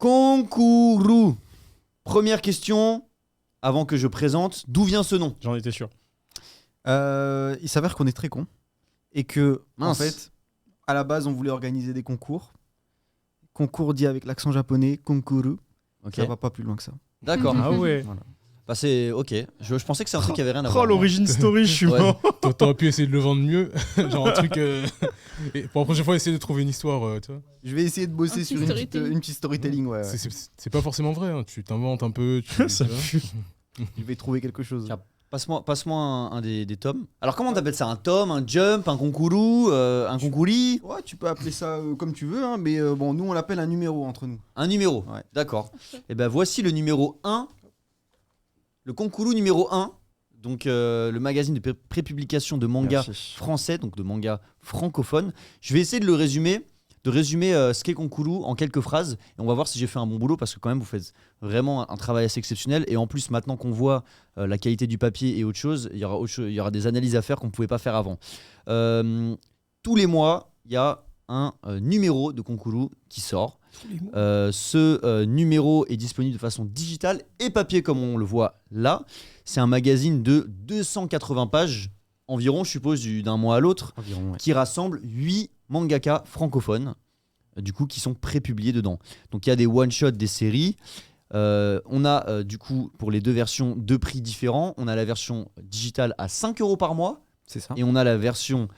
Konkuru. Première question, avant que je présente, d'où vient ce nom? J'en étais sûr. Il s'avère qu'on est très con et que en Mince. fait, à la base, on voulait organiser des concours. Concours dit avec l'accent japonais, konkuru. Ok. Ça va pas plus loin que ça. D'accord. Ah ouais. Voilà. Bah c'est ok. Je pensais que c'est un truc qui avait rien à Oh, voir. l'origin story, je suis Ouais. mort. T'aurais pu essayer de le vendre mieux. Genre un truc. Et pour la prochaine fois, essayer de trouver une histoire, tu vois. Je vais essayer de bosser Un sur petit une petite storytelling. Ouais. C'est pas forcément vrai. Hein. Tu t'inventes un peu. Tu Ça vois. pue. Je vais trouver quelque chose. Tiens. Passe-moi un des tomes. Alors comment t'appelles ça? Un tome, un jump, un konkuru, un konkuri? Ouais, tu peux appeler ça comme tu veux, hein, mais bon, nous on l'appelle un numéro entre nous. Un numéro. Ouais. D'accord. Et ben voici le numéro 1. Le konkuru numéro 1. Donc le magazine de prépublication de manga Merci. français, donc de manga francophone. Je vais essayer de résumer ce qu'est Konkuru en quelques phrases et on va voir si j'ai fait un bon boulot parce que quand même vous faites vraiment un travail assez exceptionnel et en plus maintenant qu'on voit la qualité du papier et autre chose, il y aura des analyses à faire qu'on ne pouvait pas faire avant. Tous les mois, il y a un numéro de Konkuru qui sort. Ce numéro est disponible de façon digitale et papier comme on le voit là. C'est un magazine de 280 pages environ, je suppose, d'un mois à l'autre, Environ, ouais. qui rassemble 8 mangaka francophones, du coup, qui sont prépubliés dedans. Donc il y a des one-shots, des séries. On a du coup, pour les deux versions, deux prix différents. On a la version digitale à 5 € par mois C'est ça. et on a la version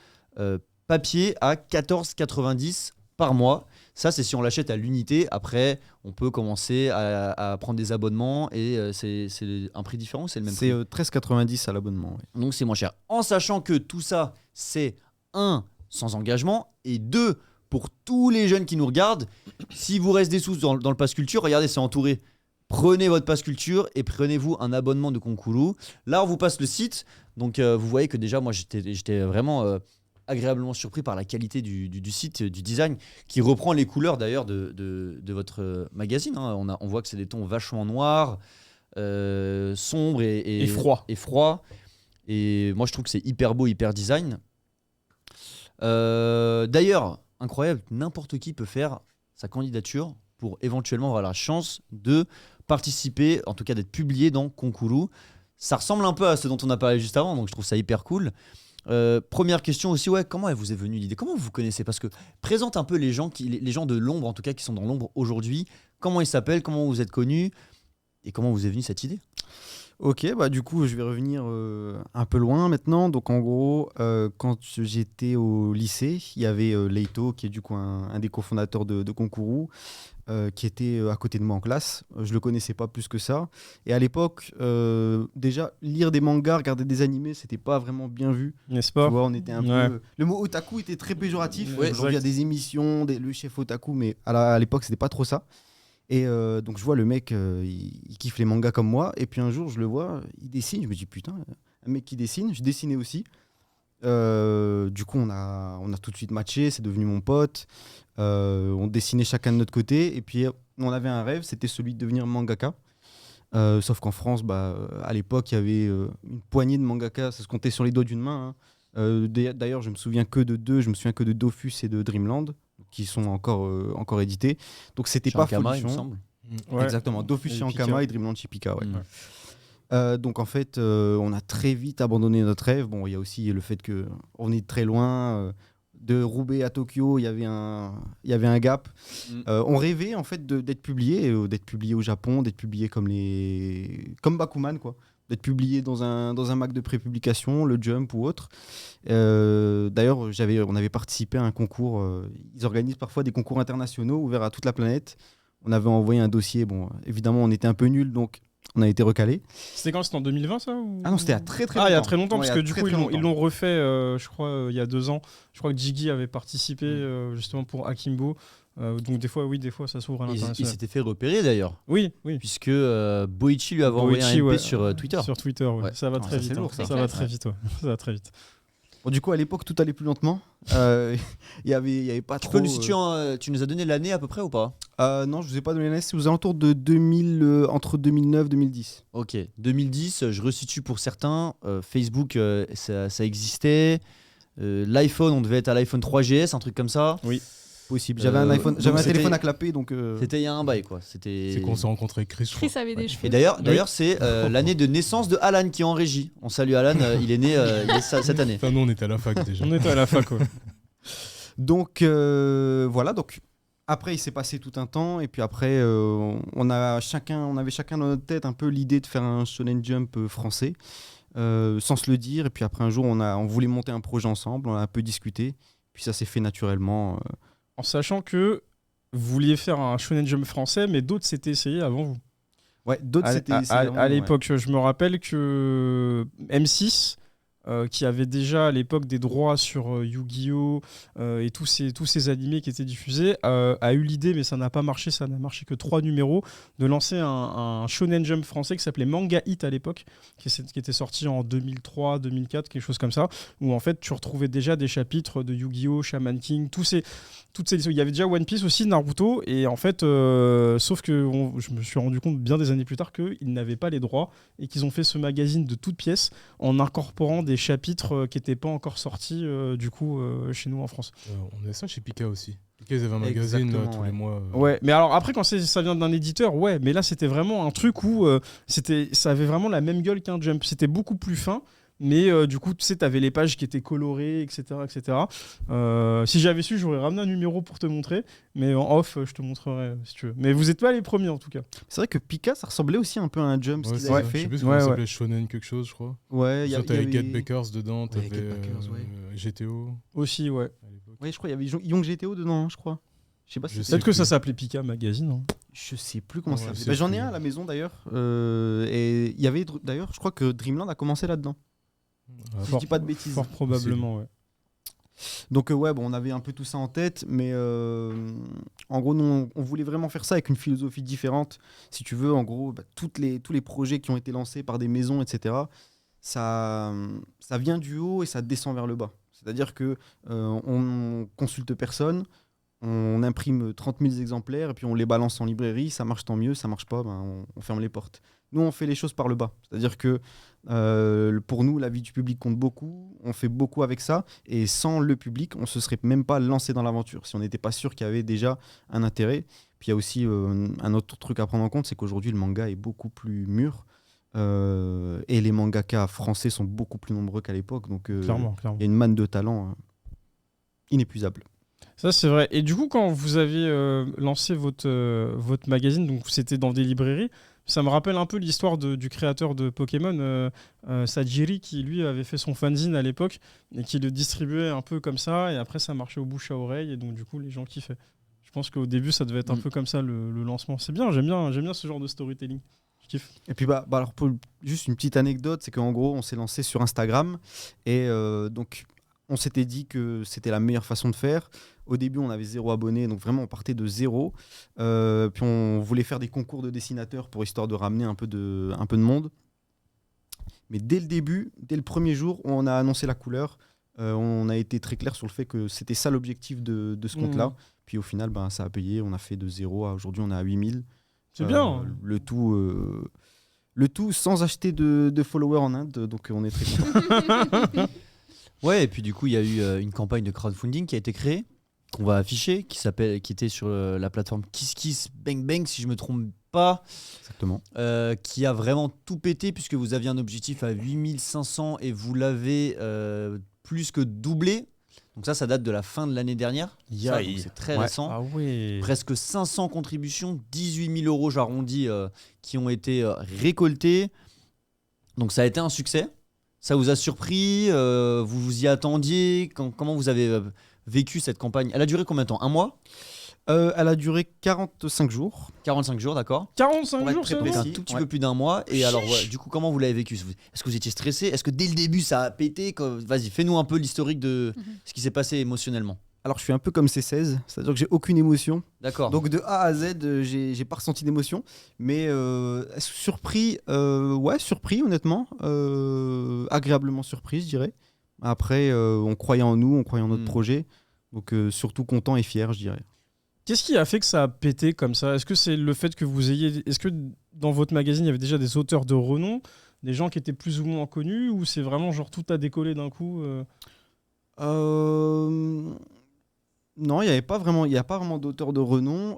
papier à 14,90 par mois. Ça, c'est si on l'achète à l'unité. Après, on peut commencer à prendre des abonnements et c'est un prix différent ou c'est le même C'est prix 13,90 à l'abonnement. Ouais. Donc c'est moins cher. En sachant que tout ça, c'est 1, sans engagement, et 2, pour tous les jeunes qui nous regardent, si vous reste des sous dans le Pass Culture, regardez, c'est entouré. Prenez votre Pass Culture et prenez-vous un abonnement de Konkuru. Là, on vous passe le site. Donc vous voyez que déjà, moi, j'étais vraiment agréablement surpris par la qualité du site, du design, qui reprend les couleurs d'ailleurs de votre magazine. Hein. On voit que c'est des tons vachement noirs, sombres Et froid. Et froid. Et moi, je trouve que c'est hyper beau, hyper design. D'ailleurs, incroyable, n'importe qui peut faire sa candidature pour éventuellement avoir la chance de participer, en tout cas d'être publié dans Konkuru. Ça ressemble un peu à ce dont on a parlé juste avant, donc je trouve ça hyper cool. Première question aussi, ouais, comment elle vous est venue l'idée? Comment vous vous connaissez? Parce que présente un peu les gens de l'ombre, en tout cas qui sont dans l'ombre aujourd'hui. Comment ils s'appellent? Comment vous êtes connus? Et comment vous est venue cette idée? Ok, bah du coup, je vais revenir un peu loin maintenant. Donc en gros, quand j'étais au lycée, il y avait Leito, qui est du coup un des cofondateurs de Konkuru, qui était à côté de moi en classe. Je le connaissais pas plus que ça. Et à l'époque, déjà, lire des mangas, regarder des animés, c'était pas vraiment bien vu. N'est-ce Tu pas? vois, on était un Ouais. peu... Le mot otaku était très péjoratif. Ouais, Aujourd'hui, il y a exact. des émissions, le chef otaku, mais à l'époque, c'était pas trop ça. Et donc, je vois le mec, il kiffe les mangas comme moi. Et puis un jour, je le vois, il dessine. Je me dis, putain, un mec qui dessine. Je dessinais aussi. Du coup, on a tout de suite matché. C'est devenu mon pote. On dessinait chacun de notre côté. Et puis, on avait un rêve, c'était celui de devenir mangaka. Sauf qu'en France, à l'époque, il y avait une poignée de mangaka. Ça se comptait sur les doigts d'une main. Hein. D'ailleurs, je me souviens que de deux. Je me souviens que de Dofus et de Dreamland, qui sont encore édités. Donc, c'était pas Shankama, il me folichon. semble. Ouais. Exactement, Dofus Et chez Pika. Ankama et Dreamland chez Pika. Ouais. Mm. Donc en fait, on a très vite abandonné notre rêve. Bon, il y a aussi le fait qu'on est très loin. De Roubaix à Tokyo, il y avait un gap. Mm. On rêvait en fait d'être publié au Japon, d'être publié comme Bakuman, quoi. D'être publié dans un Mac de prépublication, le Jump ou autre. D'ailleurs, on avait participé à un concours. Ils organisent parfois des concours internationaux ouverts à toute la planète. On avait envoyé un dossier. Bon, évidemment, on était un peu nuls, donc on a été recalé. C'était quand? C'était en 2020 ça ou... Ah non, c'était à très très Ah, longtemps. il y a très longtemps, Ouais, parce il y que a du très, coup, très ils longtemps. l'ont refait, je crois, il y a 2 ans. Je crois que Jiggy avait participé justement pour Akimbo. Donc des fois, ça s'ouvre à Il l'international. s'était fait repérer d'ailleurs, Oui. puisque Boichi lui avait envoyé un Boichi, MP ouais. sur Twitter. Sur Twitter, ouais. Ouais. Ça va Ah, très ça, vite. c'est hein. lourd, ça. Ça va très vite, ouais. Ça va très vite. Bon, du coup, à l'époque, tout allait plus lentement. Il y avait pas Tu trop. peux nous situer, tu nous as donné l'année à peu près ou pas? Non, je vous ai pas donné l'année. C'est aux alentours de 2000, entre 2009 et 2010. Ok, 2010, je resitue pour certains. Facebook, ça existait. L'iPhone, on devait être à l'iPhone 3GS, un truc comme ça. Oui. Possible. J'avais un iPhone, j'avais donc un téléphone c'était- à clapper, donc. C'était il y a un bail, quoi. C'était. C'est qu'on s'est rencontré avec Chris, je crois. Chris avait des cheveux. Et d'ailleurs, c'est l'année de naissance de Alan qui est en régie. On salue Alan, il est né cette année. Enfin, nous, on était à la fac déjà. On était à la fac, ouais. Donc voilà, donc après il s'est passé tout un temps et puis après on avait chacun dans notre tête un peu l'idée de faire un Shonen Jump français sans se le dire et puis après un jour on voulait monter un projet ensemble, on a un peu discuté puis ça s'est fait naturellement. En sachant que vous vouliez faire un Shonen Jump français, mais d'autres s'étaient essayés avant vous. Ouais, d'autres c'était À l'époque, je me rappelle que M6, qui avait déjà à l'époque des droits sur Yu-Gi-Oh! Et tous ces animés qui étaient diffusés, a eu l'idée, mais ça n'a pas marché, ça n'a marché que 3 numéros, de lancer un Shonen Jump français qui s'appelait Manga Hit à l'époque, qui était sorti en 2003, 2004, quelque chose comme ça, où en fait tu retrouvais déjà des chapitres de Yu-Gi-Oh!, Shaman King, il y avait déjà One Piece aussi, Naruto, et en fait, sauf que je me suis rendu compte bien des années plus tard qu'ils n'avaient pas les droits et qu'ils ont fait ce magazine de toutes pièces en incorporant des chapitres qui n'étaient pas encore sortis chez nous en France. On a ça chez Pika aussi. Pika, ils avaient un magazine Exactement, tous ouais. les mois. Ouais, mais alors après quand ça vient d'un éditeur, ouais, mais là c'était vraiment un truc où ça avait vraiment la même gueule qu'un Jump. C'était beaucoup plus fin. Mais du coup, tu sais, t'avais les pages qui étaient colorées, etc. etc. Si j'avais su, j'aurais ramené un numéro pour te montrer. Mais en off, je te montrerai si tu veux. Mais vous n'êtes pas les premiers en tout cas. C'est vrai que Pika ça ressemblait aussi un peu à un Jump ce Ouais, qu'ils c'est avaient ça. Je fait. sais plus comment Ouais, ça ouais. s'appelait, Shonen quelque chose, je crois. Ouais, T'avais Get Bakers dedans, Ouais, t'avais Get Bakers, ouais. GTO Aussi, ouais. à l'époque. Ouais, je crois il y avait Young GTO dedans, hein, je crois. Je sais pas si Je c'est- sais Peut-être que ça plus. s'appelait Pika Magazine. Hein. Je sais plus comment ça Ouais, s'appelle. c'est Bah, j'en ai plus. un à la maison d'ailleurs. Et il y avait d'ailleurs, je crois que Dreamland a commencé là-dedans. Ah, Si je dis pas de bêtises. Fort probablement, ouais. Donc ouais, bon, on avait un peu tout ça en tête, mais en gros, nous, on voulait vraiment faire ça avec une philosophie différente. Si tu veux, en gros, tous les projets qui ont été lancés par des maisons, etc., ça vient du haut et ça descend vers le bas. C'est-à-dire que on consulte personne, on imprime 30 000 exemplaires et puis on les balance en librairie. Ça marche, tant mieux. Ça marche pas, on ferme les portes. Nous, on fait les choses par le bas. C'est-à-dire que pour nous, l'avis du public compte beaucoup. On fait beaucoup avec ça. Et sans le public, on se serait même pas lancé dans l'aventure si on n'était pas sûr qu'il y avait déjà un intérêt. Puis il y a aussi un autre truc à prendre en compte, c'est qu'aujourd'hui, le manga est beaucoup plus mûr. Et les mangaka français sont beaucoup plus nombreux qu'à l'époque. Donc Clairement. il y a une manne de talent inépuisable. Ça, c'est vrai. Et du coup, quand vous avez lancé votre magazine, donc c'était dans des librairies, ça me rappelle un peu l'histoire du créateur de Pokémon, Sajiri, qui lui avait fait son fanzine à l'époque et qui le distribuait un peu comme ça. Et après, ça marchait au bouche à oreille. Et donc, du coup, les gens kiffaient. Je pense qu'au début, ça devait être un peu comme ça le lancement. C'est bien, j'aime bien ce genre de storytelling. Je kiffe. Et puis alors juste une petite anecdote, c'est qu'en gros on s'est lancé sur Instagram et donc on s'était dit que c'était la meilleure façon de faire. Au début on avait 0 abonnés, donc vraiment on partait de 0. Puis on voulait faire des concours de dessinateurs pour histoire de ramener un peu de monde. Mais dès le début, dès le premier jour, on a annoncé la couleur. On a été très clair sur le fait que c'était ça l'objectif de ce compte-là. Puis au final, ça a payé. On a fait de 0 à aujourd'hui, on est à 8000. C'est bien. Le tout sans acheter de followers en Inde, donc on est très content. Ouais, et puis du coup, il y a eu une campagne de crowdfunding qui a été créée, qu'on va afficher, qui était sur la plateforme KissKissBankBank, si je me trompe pas, Exactement. qui a vraiment tout pété, puisque vous aviez un objectif à 8500 et vous l'avez plus que doublé. Donc ça date de la fin de l'année dernière. Ça, donc c'est très récent. Ah ouais. Presque 500 contributions, 18 000 €, j'arrondis, qui ont été récoltés. Donc ça a été un succès. Ça vous a surpris, vous vous y attendiez. Comment vous avez vécu cette campagne? Elle a duré combien de temps? Un mois? Elle a duré 45 jours. 45 jours, d'accord. 45 Pour être jours, très c'est précis. bon. Un tout petit Ouais. peu plus d'un mois. Et alors, du coup, comment vous l'avez vécu? Est-ce que vous étiez stressé? Est-ce que dès le début, ça a pété? Vas-y, fais-nous un peu l'historique de ce qui s'est passé émotionnellement. Alors je suis un peu comme C16, c'est-à-dire que j'ai aucune émotion. D'accord. Donc de A à Z, j'ai pas ressenti d'émotion. Mais surpris, surpris honnêtement. Agréablement surpris, je dirais. Après, on croyait en nous, on croyait en notre projet. Donc surtout content et fier, je dirais. Qu'est-ce qui a fait que ça a pété comme ça? Est-ce que c'est le fait que vous ayez... Est-ce que dans votre magazine, il y avait déjà des auteurs de renom, des gens qui étaient plus ou moins connus, ou c'est vraiment genre tout a décollé d'un coup Non, il n'y a pas vraiment d'auteur de renom.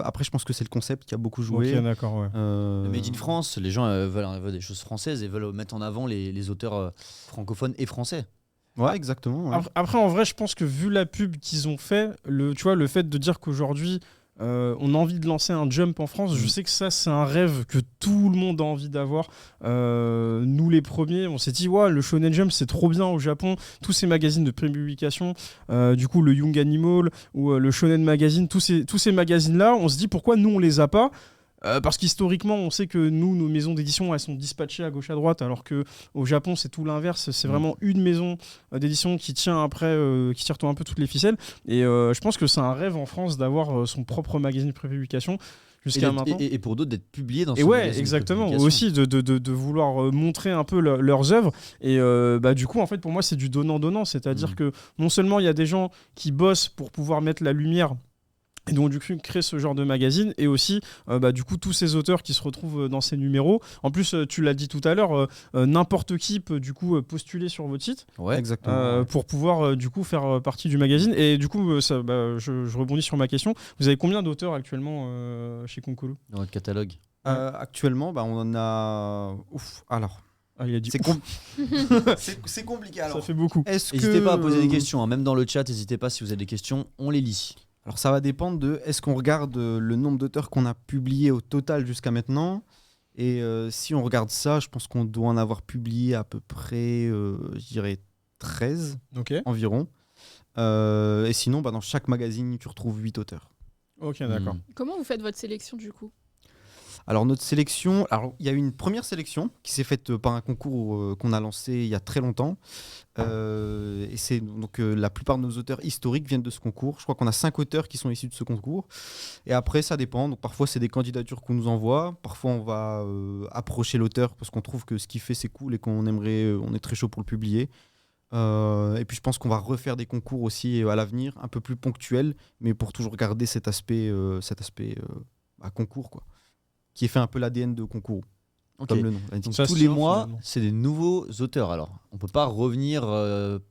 Après, je pense que c'est le concept qui a beaucoup joué. Ok, d'accord, ouais. Le Made in France, les gens veulent des choses françaises et veulent mettre en avant les auteurs francophones et français. Ouais, exactement. Ouais. Après, en vrai, je pense que vu la pub qu'ils ont fait, tu vois, le fait de dire qu'aujourd'hui, on a envie de lancer un Jump en France, je sais que ça, c'est un rêve que tout le monde a envie d'avoir. Nous, les premiers, on s'est dit, ouais, le Shonen Jump, c'est trop bien au Japon. Tous ces magazines de prépublication, du coup, le Young Animal ou le Shonen Magazine, tous ces magazines-là, on se dit, pourquoi nous, on les a pas? Parce qu'historiquement, on sait que nous, nos maisons d'édition, elles sont dispatchées à gauche à droite, alors que au Japon, c'est tout l'inverse. C'est vraiment une maison d'édition qui tient après, qui tire un peu toutes les ficelles. Et je pense que c'est un rêve en France d'avoir son propre magazine de prépublication jusqu'à maintenant. Et pour d'autres d'être publiés dans Et ce ouais, magazine de exactement. publication. Aussi de vouloir montrer un peu leurs œuvres. Et du coup, en fait, pour moi, c'est du donnant-donnant. C'est-à-dire que non seulement il y a des gens qui bossent pour pouvoir mettre la lumière et donc du coup créer ce genre de magazine, et aussi du coup tous ces auteurs qui se retrouvent dans ces numéros. En plus, tu l'as dit tout à l'heure, n'importe qui peut du coup postuler sur votre site Ouais. Exactement. pour pouvoir du coup faire partie du magazine. Et du coup je rebondis sur ma question. Vous avez combien d'auteurs actuellement chez Konkulu? Dans votre catalogue. Actuellement, on en a. Ouf, alors. Ah, il a dit C'est ouf. c'est compliqué. Ça fait beaucoup. N'hésitez pas à poser des questions, hein. Même dans le chat, n'hésitez pas si vous avez des questions, on les lit. Alors ça va dépendre de est-ce qu'on regarde le nombre d'auteurs qu'on a publiés au total jusqu'à maintenant. Et si on regarde ça, je pense qu'on doit en avoir publié à peu près, je dirais, 13 Ok. environ. Et sinon, dans chaque magazine, tu retrouves 8 auteurs. Ok, d'accord. Hmm. Comment vous faites votre sélection du coup? Alors notre sélection, il y a eu une première sélection qui s'est faite par un concours qu'on a lancé il y a très longtemps. Et c'est donc la plupart de nos auteurs historiques viennent de ce concours. Je crois qu'on a 5 auteurs qui sont issus de ce concours. Et après, ça dépend. Donc parfois, c'est des candidatures qu'on nous envoie. Parfois, on va approcher l'auteur parce qu'on trouve que ce qu'il fait, c'est cool et qu'on aimerait, on est très chaud pour le publier. Et puis je pense qu'on va refaire des concours aussi à l'avenir, un peu plus ponctuels, mais pour toujours garder cet aspect concours, quoi, qui est fait un peu l'ADN de concours, Ok. comme le nom. Donc Ça tous se les tient, mois, finalement. c'est des nouveaux auteurs alors. On peut pas revenir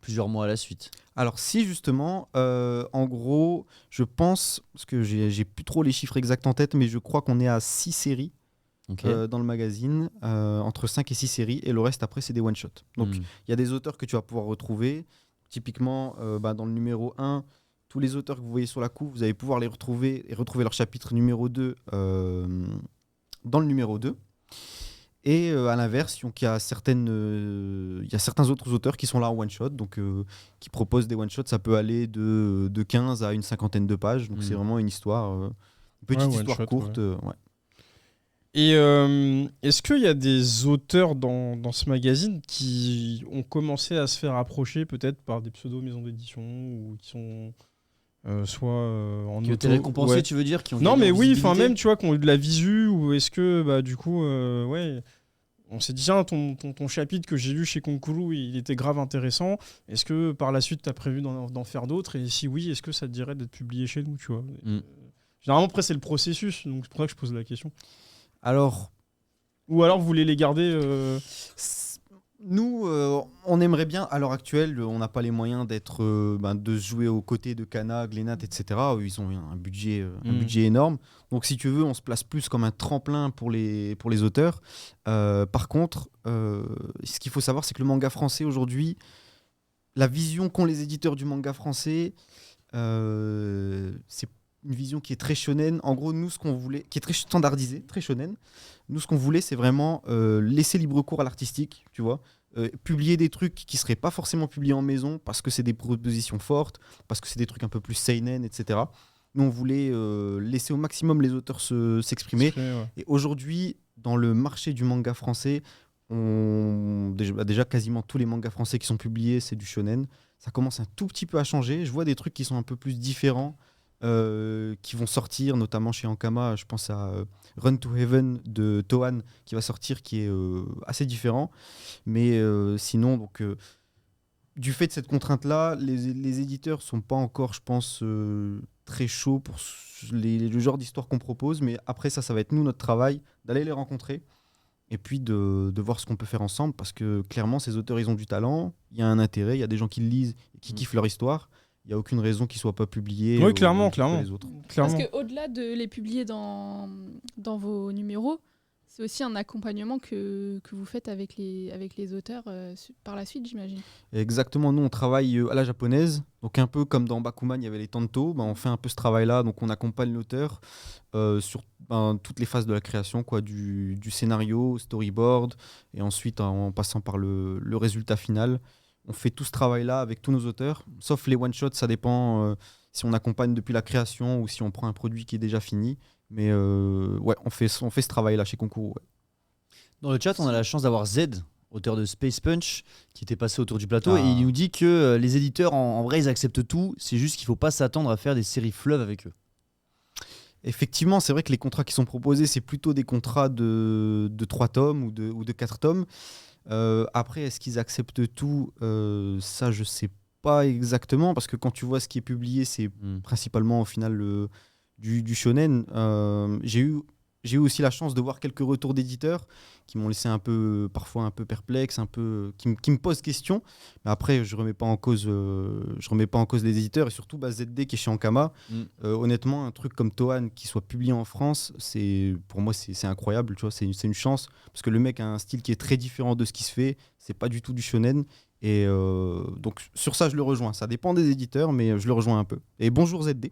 plusieurs mois à la suite. Alors si justement, en gros, je pense, parce que j'ai plus trop les chiffres exacts en tête, mais je crois qu'on est à 6 séries Ok. dans le magazine, entre 5 et 6 séries, et le reste après c'est des one-shots. Donc Hmm. il y a des auteurs que tu vas pouvoir retrouver. Typiquement, dans le numéro 1, tous les auteurs que vous voyez sur la couve, vous allez pouvoir les retrouver et retrouver leur chapitre numéro 2 dans le numéro 2. Et à l'inverse, donc, il y a certains autres auteurs qui sont là en one-shot, donc qui proposent des one-shots. Ça peut aller de 15 à une cinquantaine de pages. Donc c'est vraiment une histoire, une petite Ouais, histoire one-shot, courte. Ouais. Et est-ce qu'il y a des auteurs dans ce magazine qui ont commencé à se faire approcher peut-être par des pseudo maisons d'édition ou qui sont soit en Qui ont été auto- récompensés, ouais. tu veux dire qui ont Non, gagné mais en oui, enfin visibilité même, tu vois, qui ont eu de la visu, ou est-ce que, du coup, ouais, on s'est dit, tiens, ton chapitre que j'ai lu chez Konkuru, il était grave intéressant. Est-ce que par la suite, tu as prévu d'en faire d'autres? Et si oui, est-ce que ça te dirait d'être publié chez nous, tu vois? Mm. Généralement, après, c'est le processus, donc c'est pour ça que je pose la question. Alors, Ou alors, vous voulez les garder nous, on aimerait bien, à l'heure actuelle, on n'a pas les moyens de jouer aux côtés de Kana, Glénat, etc. Ils ont un budget énorme. Donc, si tu veux, on se place plus comme un tremplin pour les auteurs. Par contre, ce qu'il faut savoir, c'est que le manga français aujourd'hui, la vision qu'ont les éditeurs du manga français, c'est une vision qui est très shonen. En gros, nous, ce qu'on voulait, qui est très standardisée, très shonen. Nous, ce qu'on voulait, c'est vraiment laisser libre cours à l'artistique, tu vois. Publier des trucs qui seraient pas forcément publiés en maison parce que c'est des propositions fortes, parce que c'est des trucs un peu plus seinen, etc. Nous, on voulait laisser au maximum les auteurs s'exprimer. ouais. Et aujourd'hui, dans le marché du manga français, déjà quasiment tous les mangas français qui sont publiés, c'est du shonen. Ça commence un tout petit peu à changer. Je vois des trucs qui sont un peu plus différents, qui vont sortir, notamment chez Ankama. Je pense à Run to Heaven de Tohan qui va sortir, qui est assez différent. Mais sinon, donc, du fait de cette contrainte-là, les éditeurs sont pas encore, je pense, très chauds pour le genre d'histoire qu'on propose. Mais après, ça va être nous, notre travail, d'aller les rencontrer et puis de voir ce qu'on peut faire ensemble. Parce que clairement, ces auteurs, ils ont du talent, il y a un intérêt, il y a des gens qui le lisent et qui kiffent leur histoire. il n'y a aucune raison qu'il ne soit pas publié. Oui, clairement, que clairement. les autres. Clairement. Parce qu'au-delà de les publier dans vos numéros, c'est aussi un accompagnement que vous faites avec les auteurs par la suite, j'imagine. Exactement, nous on travaille à la japonaise, donc un peu comme dans Bakuman, il y avait les tanto, on fait un peu ce travail-là, donc on accompagne l'auteur sur toutes les phases de la création, quoi, du scénario, storyboard, et ensuite en passant par le résultat final. On fait tout ce travail-là avec tous nos auteurs, sauf les one-shots, ça dépend si on accompagne depuis la création ou si on prend un produit qui est déjà fini. Mais ouais, on fait ce travail-là chez Konkuru. Ouais. Dans le chat, on a la chance d'avoir Z, auteur de Space Punch, qui était passé autour du plateau, Ah. et il nous dit que les éditeurs, en vrai, ils acceptent tout, c'est juste qu'il ne faut pas s'attendre à faire des séries fleuves avec eux. Effectivement, c'est vrai que les contrats qui sont proposés, c'est plutôt des contrats de 3 tomes ou de 4 tomes. Après, est-ce qu'ils acceptent tout Ça, je sais pas exactement, parce que quand tu vois ce qui est publié, c'est principalement au final du shonen. J'ai eu aussi la chance de voir quelques retours d'éditeurs qui m'ont laissé parfois un peu perplexe, qui me posent question. Mais après, je remets pas en cause les éditeurs, et surtout ZD qui est chez Ankama. Honnêtement, un truc comme Tohan qui soit publié en France, pour moi c'est incroyable. Tu vois, c'est une chance, parce que le mec a un style qui est très différent de ce qui se fait. C'est pas du tout du shonen. Et donc sur ça, je le rejoins. Ça dépend des éditeurs, mais je le rejoins un peu. Et bonjour ZD.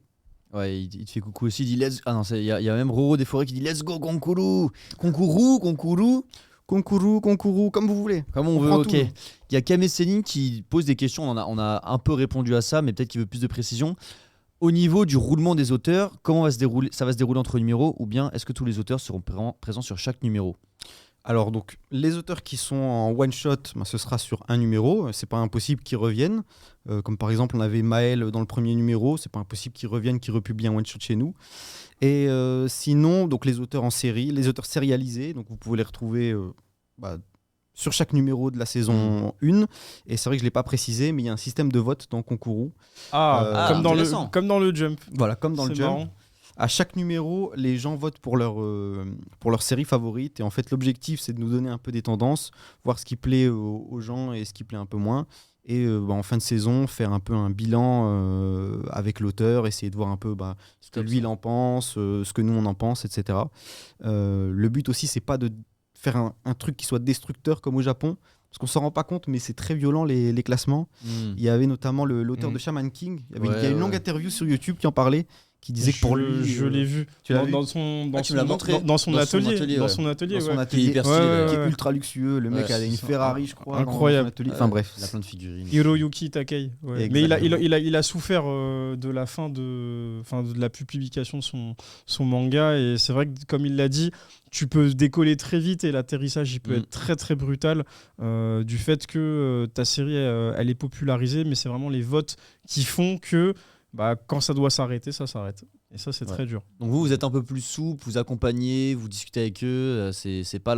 Ouais, il te fait coucou aussi, il dit let's... Ah non, il y a même Roro des Forêts qui dit let's go Konkuru. Konkuru, comme vous voulez. comme on veut, prend ok. tout. Il y a Kame Senin qui pose des questions, on a un peu répondu à ça, mais peut-être qu'il veut plus de précision. Au niveau du roulement des auteurs, comment ça va se dérouler entre numéros, ou bien est-ce que tous les auteurs seront présents sur chaque numéro? Alors donc les auteurs qui sont en one shot, ce sera sur un numéro, c'est pas impossible qu'ils reviennent. Comme par exemple on avait Maël dans le premier numéro, c'est pas impossible qu'ils reviennent, qu'ils republient un one shot chez nous. Et sinon donc les auteurs en série, les auteurs sérialisés, donc vous pouvez les retrouver sur chaque numéro de la saison 1. Et c'est vrai que je l'ai pas précisé, mais il y a un système de vote dans Konkuru. Comme intéressant. dans le Jump. Voilà, comme dans le C'est Jump. marrant. À chaque numéro, les gens votent pour leur série favorite. Et en fait, l'objectif, c'est de nous donner un peu des tendances, voir ce qui plaît aux gens et ce qui plaît un peu moins. Et en fin de saison, faire un peu un bilan avec l'auteur, essayer de voir un peu ce que lui, il en pense, ce que nous, on en pense, etc. Le but aussi, c'est pas de faire un truc qui soit destructeur comme au Japon, parce qu'on s'en rend pas compte, mais c'est très violent les classements. Il y avait notamment l'auteur de Shaman King. Il y a une longue interview sur YouTube qui en parlait, qui disait que pour lui, je l'ai vu tu l'as vu dans son tu me l'as montré. dans son Dans son atelier, atelier, dans ouais. son atelier, dans son ouais. atelier, hyper qui stylé, est d'ailleurs. ultra luxueux. Le mec Ouais, a une c'est Ferrari, je crois, incroyable. dans son atelier. Enfin bref. Il a plein de figurines. Hiroyuki Takei. Ouais. Mais Exactement. il a souffert de la fin de la publication de son manga, et c'est vrai que comme il l'a dit, tu peux décoller très vite et l'atterrissage il peut être très très brutal du fait que ta série elle est popularisée, mais c'est vraiment les votes qui font que quand ça doit s'arrêter, ça s'arrête. Et ça, c'est très dur. Donc vous êtes un peu plus souple, vous accompagnez, vous discutez avec eux. C'est pas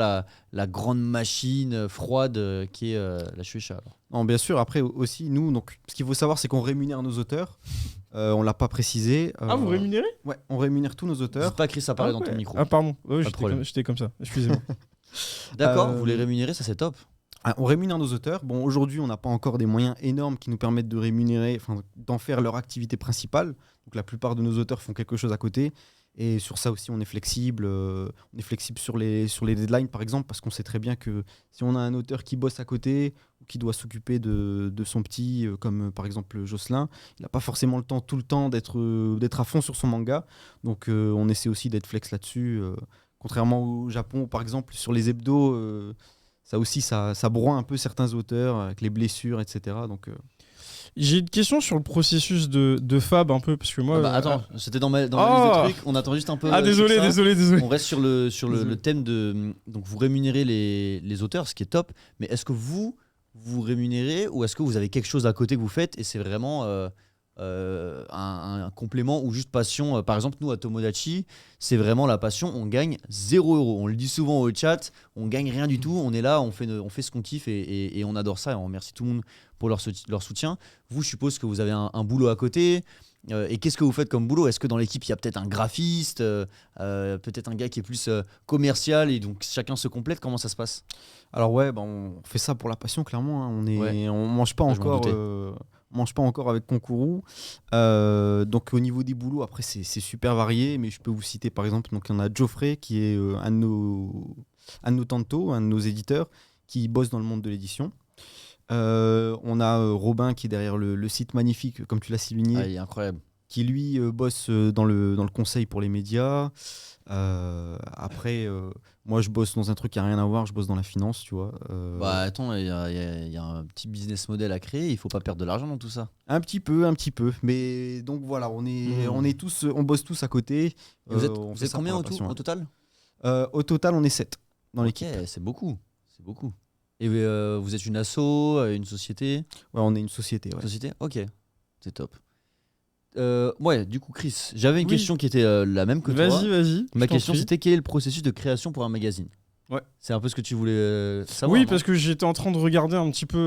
la grande machine froide qui est la Shueisha. Non, bien sûr. Après aussi, nous, donc, ce qu'il faut savoir, c'est qu'on rémunère nos auteurs. On l'a pas précisé. Vous rémunérez ? Ouais, on rémunère tous nos N'hésite auteurs. pas à Chris apparaît dans ton micro. Ah, pardon. Ouais, de problème. j'étais comme ça. Excusez-moi. D'accord, vous les rémunérez, ça c'est top. On rémunère nos auteurs. Bon, aujourd'hui, on n'a pas encore des moyens énormes qui nous permettent de rémunérer, d'en faire leur activité principale. Donc la plupart de nos auteurs font quelque chose à côté. Et sur ça aussi, on est flexible. On est flexible sur les deadlines, par exemple, parce qu'on sait très bien que si on a un auteur qui bosse à côté ou qui doit s'occuper de son petit, comme par exemple Jocelyn, il n'a pas forcément le temps tout le temps d'être à fond sur son manga. Donc on essaie aussi d'être flex là-dessus. Contrairement au Japon, par exemple, sur les hebdos, ça aussi, ça broie un peu certains auteurs avec les blessures, etc. Donc, J'ai une question sur le processus de Fab un peu, parce que moi... attends, c'était dans ma liste de trucs, on attend juste un peu. désolé. On reste sur le thème de... Donc vous rémunérez les auteurs, ce qui est top, mais est-ce que vous rémunérez ou est-ce que vous avez quelque chose à côté que vous faites et c'est vraiment un complément ou juste passion? Par exemple, nous à Tomodachi, c'est vraiment la passion, on gagne 0€. On le dit souvent au chat, on gagne rien du tout, on est là, on fait ce qu'on kiffe et on adore ça et on remercie tout le monde pour leur soutien. Vous, je suppose que vous avez un boulot à côté. Et qu'est-ce que vous faites comme boulot? Est-ce que dans l'équipe, il y a peut-être un graphiste, peut-être un gars qui est plus commercial et donc chacun se complète? Comment ça se passe? alors ouais, on fait ça pour la passion, clairement. Hein. On mange pas je m'en encore... doutais. on mange pas encore avec Concourou. Donc au niveau des boulots, après c'est super varié, mais je peux vous citer par exemple, donc on a Geoffrey qui est un de nos tantos, un de nos éditeurs, qui bosse dans le monde de l'édition. On a Robin qui est derrière le site magnifique, comme tu l'as souligné, Ah, il est incroyable. qui lui bosse dans le conseil pour les médias. Après, moi je bosse dans un truc qui n'a rien à voir, je bosse dans la finance, tu vois. Bah attends, il y a un petit business model à créer, il faut pas perdre de l'argent dans tout ça. Un petit peu. Mais donc voilà, on est tous, on bosse tous à côté. Et vous On êtes fait ça combien pour au, la passion, au hein. total? Au total, on est 7 dans Ok, l'équipe. c'est beaucoup. C'est beaucoup. Et vous êtes une asso, une société? Ouais, on est une société. Ouais. Société? Ok, c'est top. Ouais, du coup, Chris, j'avais une Oui. question qui était la même que toi. Vas-y. Ma question, c'était quel est le processus de création pour un magazine? Ouais. C'est un peu ce que tu voulais savoir. Oui, non parce que j'étais en train de regarder un petit peu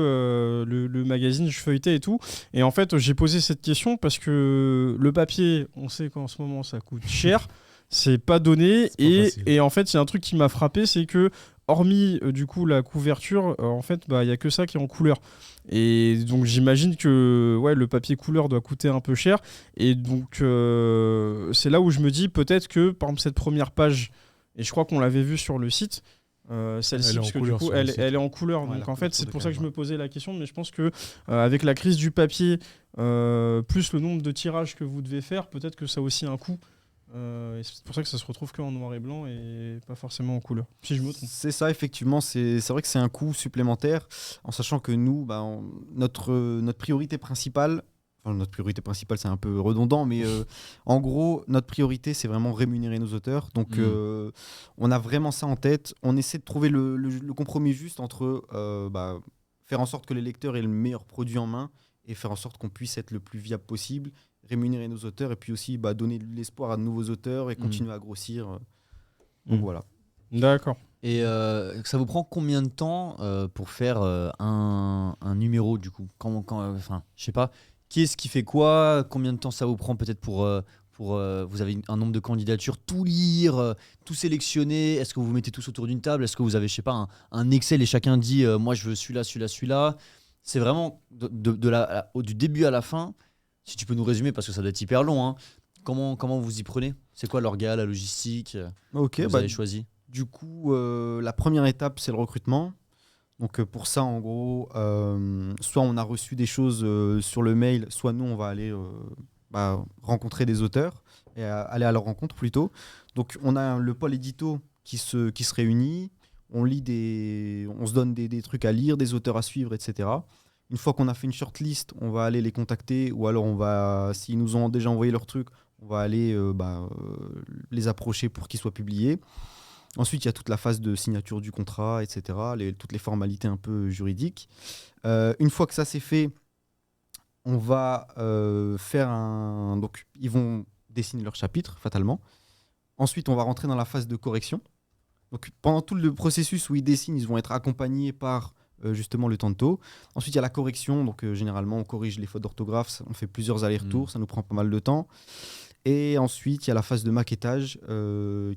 le magazine, je feuilletais et tout. Et en fait, j'ai posé cette question parce que le papier, on sait qu'en ce moment, ça coûte cher. C'est pas donné. C'est pas facile. Et en fait, il y a un truc qui m'a frappé, c'est que, hormis du coup la couverture, en fait, il y a que ça qui est en couleur. Et donc, j'imagine que ouais, le papier couleur doit coûter un peu cher. Et donc, c'est là où je me dis peut-être que, par exemple, cette première page, et je crois qu'on l'avait vu sur le site, celle-ci, Elle est en parce que du couleur coup, sur le elle site. est en couleur. Ouais, Donc la en fait, couverture c'est de pour ça que je Canva. me posais la question. Mais je pense que avec la crise du papier, plus le nombre de tirages que vous devez faire, peut-être que ça a aussi un coût. Et c'est pour ça que ça se retrouve qu'en noir et blanc et pas forcément en couleur. Si je me trompe. C'est ça, effectivement. C'est vrai que c'est un coût supplémentaire, en sachant que nous, notre priorité principale, enfin notre priorité principale, c'est un peu redondant, mais en gros, notre priorité, c'est vraiment rémunérer nos auteurs. Donc, on a vraiment ça en tête. On essaie de trouver le compromis juste entre faire en sorte que les lecteurs aient le meilleur produit en main et faire en sorte qu'on puisse être le plus viable possible, rémunérer nos auteurs et puis aussi donner de l'espoir à de nouveaux auteurs et continuer à grossir. Donc voilà. D'accord. Et ça vous prend combien de temps pour faire un numéro du coup? Enfin, je sais pas. Qui est-ce qui fait quoi? Combien de temps ça vous prend peut-être pour vous avez un nombre de candidatures, tout lire, tout sélectionner? Est-ce que vous vous mettez tous autour d'une table? Est-ce que vous avez, je sais pas, un Excel et chacun dit moi je veux celui-là? C'est vraiment du début à la fin. Si tu peux nous résumer parce que ça doit être hyper long. Hein. Comment vous y prenez? C'est quoi l'orga, la logistique Ok, que vous avez choisi? du coup, la première étape, c'est le recrutement. Donc pour ça, en gros, soit on a reçu des choses sur le mail, soit nous, on va aller rencontrer des auteurs et aller à leur rencontre plutôt. Donc on a le pôle édito qui se réunit, on se donne des trucs à lire, des auteurs à suivre, etc. Une fois qu'on a fait une shortlist, on va aller les contacter ou alors s'ils nous ont déjà envoyé leurs trucs, on va aller les approcher pour qu'ils soient publiés. Ensuite, il y a toute la phase de signature du contrat, etc., toutes les formalités un peu juridiques. Une fois que ça c'est fait, on va faire donc, ils vont dessiner leur chapitre, fatalement. Ensuite, on va rentrer dans la phase de correction. Donc, pendant tout le processus où ils dessinent, ils vont être accompagnés par justement le tanto. Ensuite, il y a la correction. Donc, généralement, on corrige les fautes d'orthographe. On fait plusieurs allers-retours. Ça nous prend pas mal de temps. Et ensuite, il y a la phase de maquettage,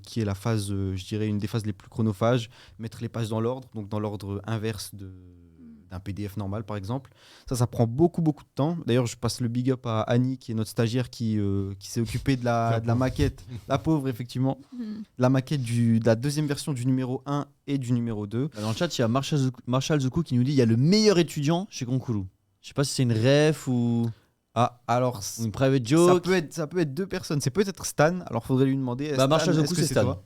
qui est la phase, je dirais, une des phases les plus chronophages. Mettre les pages dans l'ordre, donc dans l'ordre inverse d'un PDF normal, par exemple. Ça prend beaucoup, beaucoup de temps. D'ailleurs, je passe le big up à Annie, qui est notre stagiaire, qui s'est occupée de la maquette. La pauvre, effectivement. La maquette de la deuxième version du numéro 1 et du numéro 2. Dans le chat, il y a Marshall Zuko qui nous dit il y a le meilleur étudiant chez Concourou. Je sais pas si c'est une ref ou Alors, une private joke. ça peut être deux personnes. C'est peut-être Stan. Alors, faudrait lui demander. Marshall Stan, Zuko, est-ce que c'est Stan. toi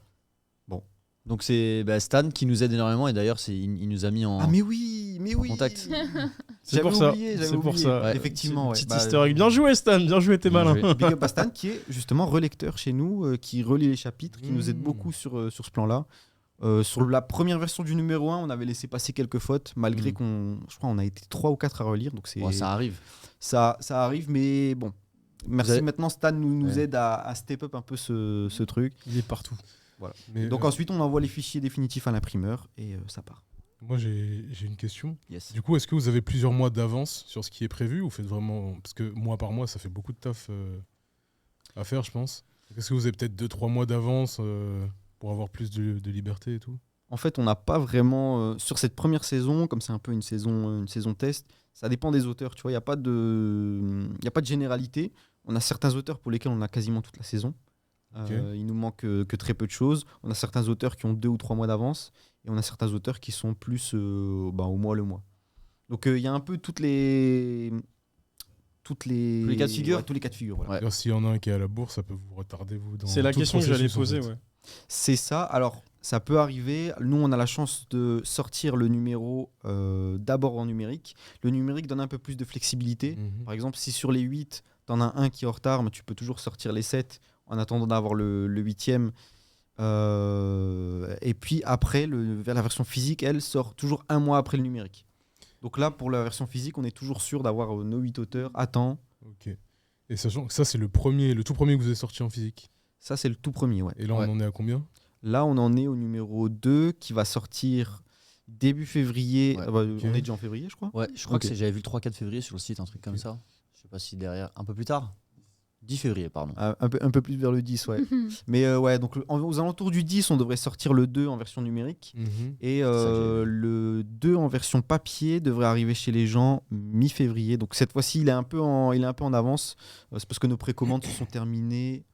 Donc c'est Stan qui nous aide énormément et d'ailleurs il nous a mis en. Ah, mais oui, contact. C'est J'avais pour ça. oublié, j'avais C'est pour oublié. ça. Ouais. Effectivement, ouais. Petite Bah, historique. Bien joué, Stan. Bien joué, t'es Bien malin. joué. Big up à Stan, qui est justement relecteur chez nous, qui relit les chapitres, qui nous aide beaucoup sur ce plan-là. Sur la première version du numéro 1, on avait laissé passer quelques fautes, malgré je crois on a été 3 ou 4 à relire. Donc Ouais, ça arrive. ça arrive, mais bon. Merci, avez- maintenant Stan nous Ouais. aide à step up un peu ce truc. Il est partout. Mais, Donc ensuite, on envoie les fichiers définitifs à l'imprimeur et ça part. moi, j'ai une question. Yes. Du coup, est-ce que vous avez plusieurs mois d'avance sur ce qui est prévu ou faites vraiment. Parce que mois par mois, ça fait beaucoup de taf à faire, je pense. Est-ce que vous avez peut-être 2-3 mois d'avance pour avoir plus de liberté et tout? En fait, on n'a pas vraiment sur cette première saison, comme c'est un peu une saison test, ça dépend des auteurs. Tu vois, il y a pas de généralité. On a certains auteurs pour lesquels on a quasiment toute la saison. Ok. Il nous manque que très peu de choses. On a certains auteurs qui ont 2 ou 3 mois d'avance et on a certains auteurs qui sont plus au mois le mois. Donc il y a un peu tous les cas de figure. ouais, tous les cas de figure. Voilà. Ouais. C'est-à-dire, s'il y en a un qui est à la bourse, ça peut vous retarder vous dans C'est la tout le question que j'allais processus, en poser. fait. Ouais. C'est ça. Alors, ça peut arriver. Nous, on a la chance de sortir le numéro d'abord en numérique. Le numérique donne un peu plus de flexibilité. Mhm. Par exemple, si sur les 8, tu en as un qui est en retard, mais tu peux toujours sortir les 7 en attendant d'avoir le 8e. Et puis après, vers la version physique, elle sort toujours un mois après le numérique. Donc là, pour la version physique, on est toujours sûr d'avoir nos 8 auteurs à temps. Ok. Et sachant que ça, c'est le tout premier que vous avez sorti en physique. Ça, c'est le tout premier. Ouais. Et là, Ouais. on en est à combien? Là, on en est au numéro 2 qui va sortir début février. Ouais. On est déjà en février, je crois. Ouais, je crois Ok. que j'avais vu le 3-4 février sur le site, un truc comme Ok. ça. Je sais pas si derrière, un peu plus tard. 10 février, pardon. Un peu plus vers le 10, ouais. Mais ouais, donc aux alentours du 10, on devrait sortir le 2 en version numérique. Mhm. Et Ça que j'ai vu. le 2 en version papier devrait arriver chez les gens mi-février. Donc cette fois-ci, il est un peu en avance. C'est parce que nos précommandes se sont terminées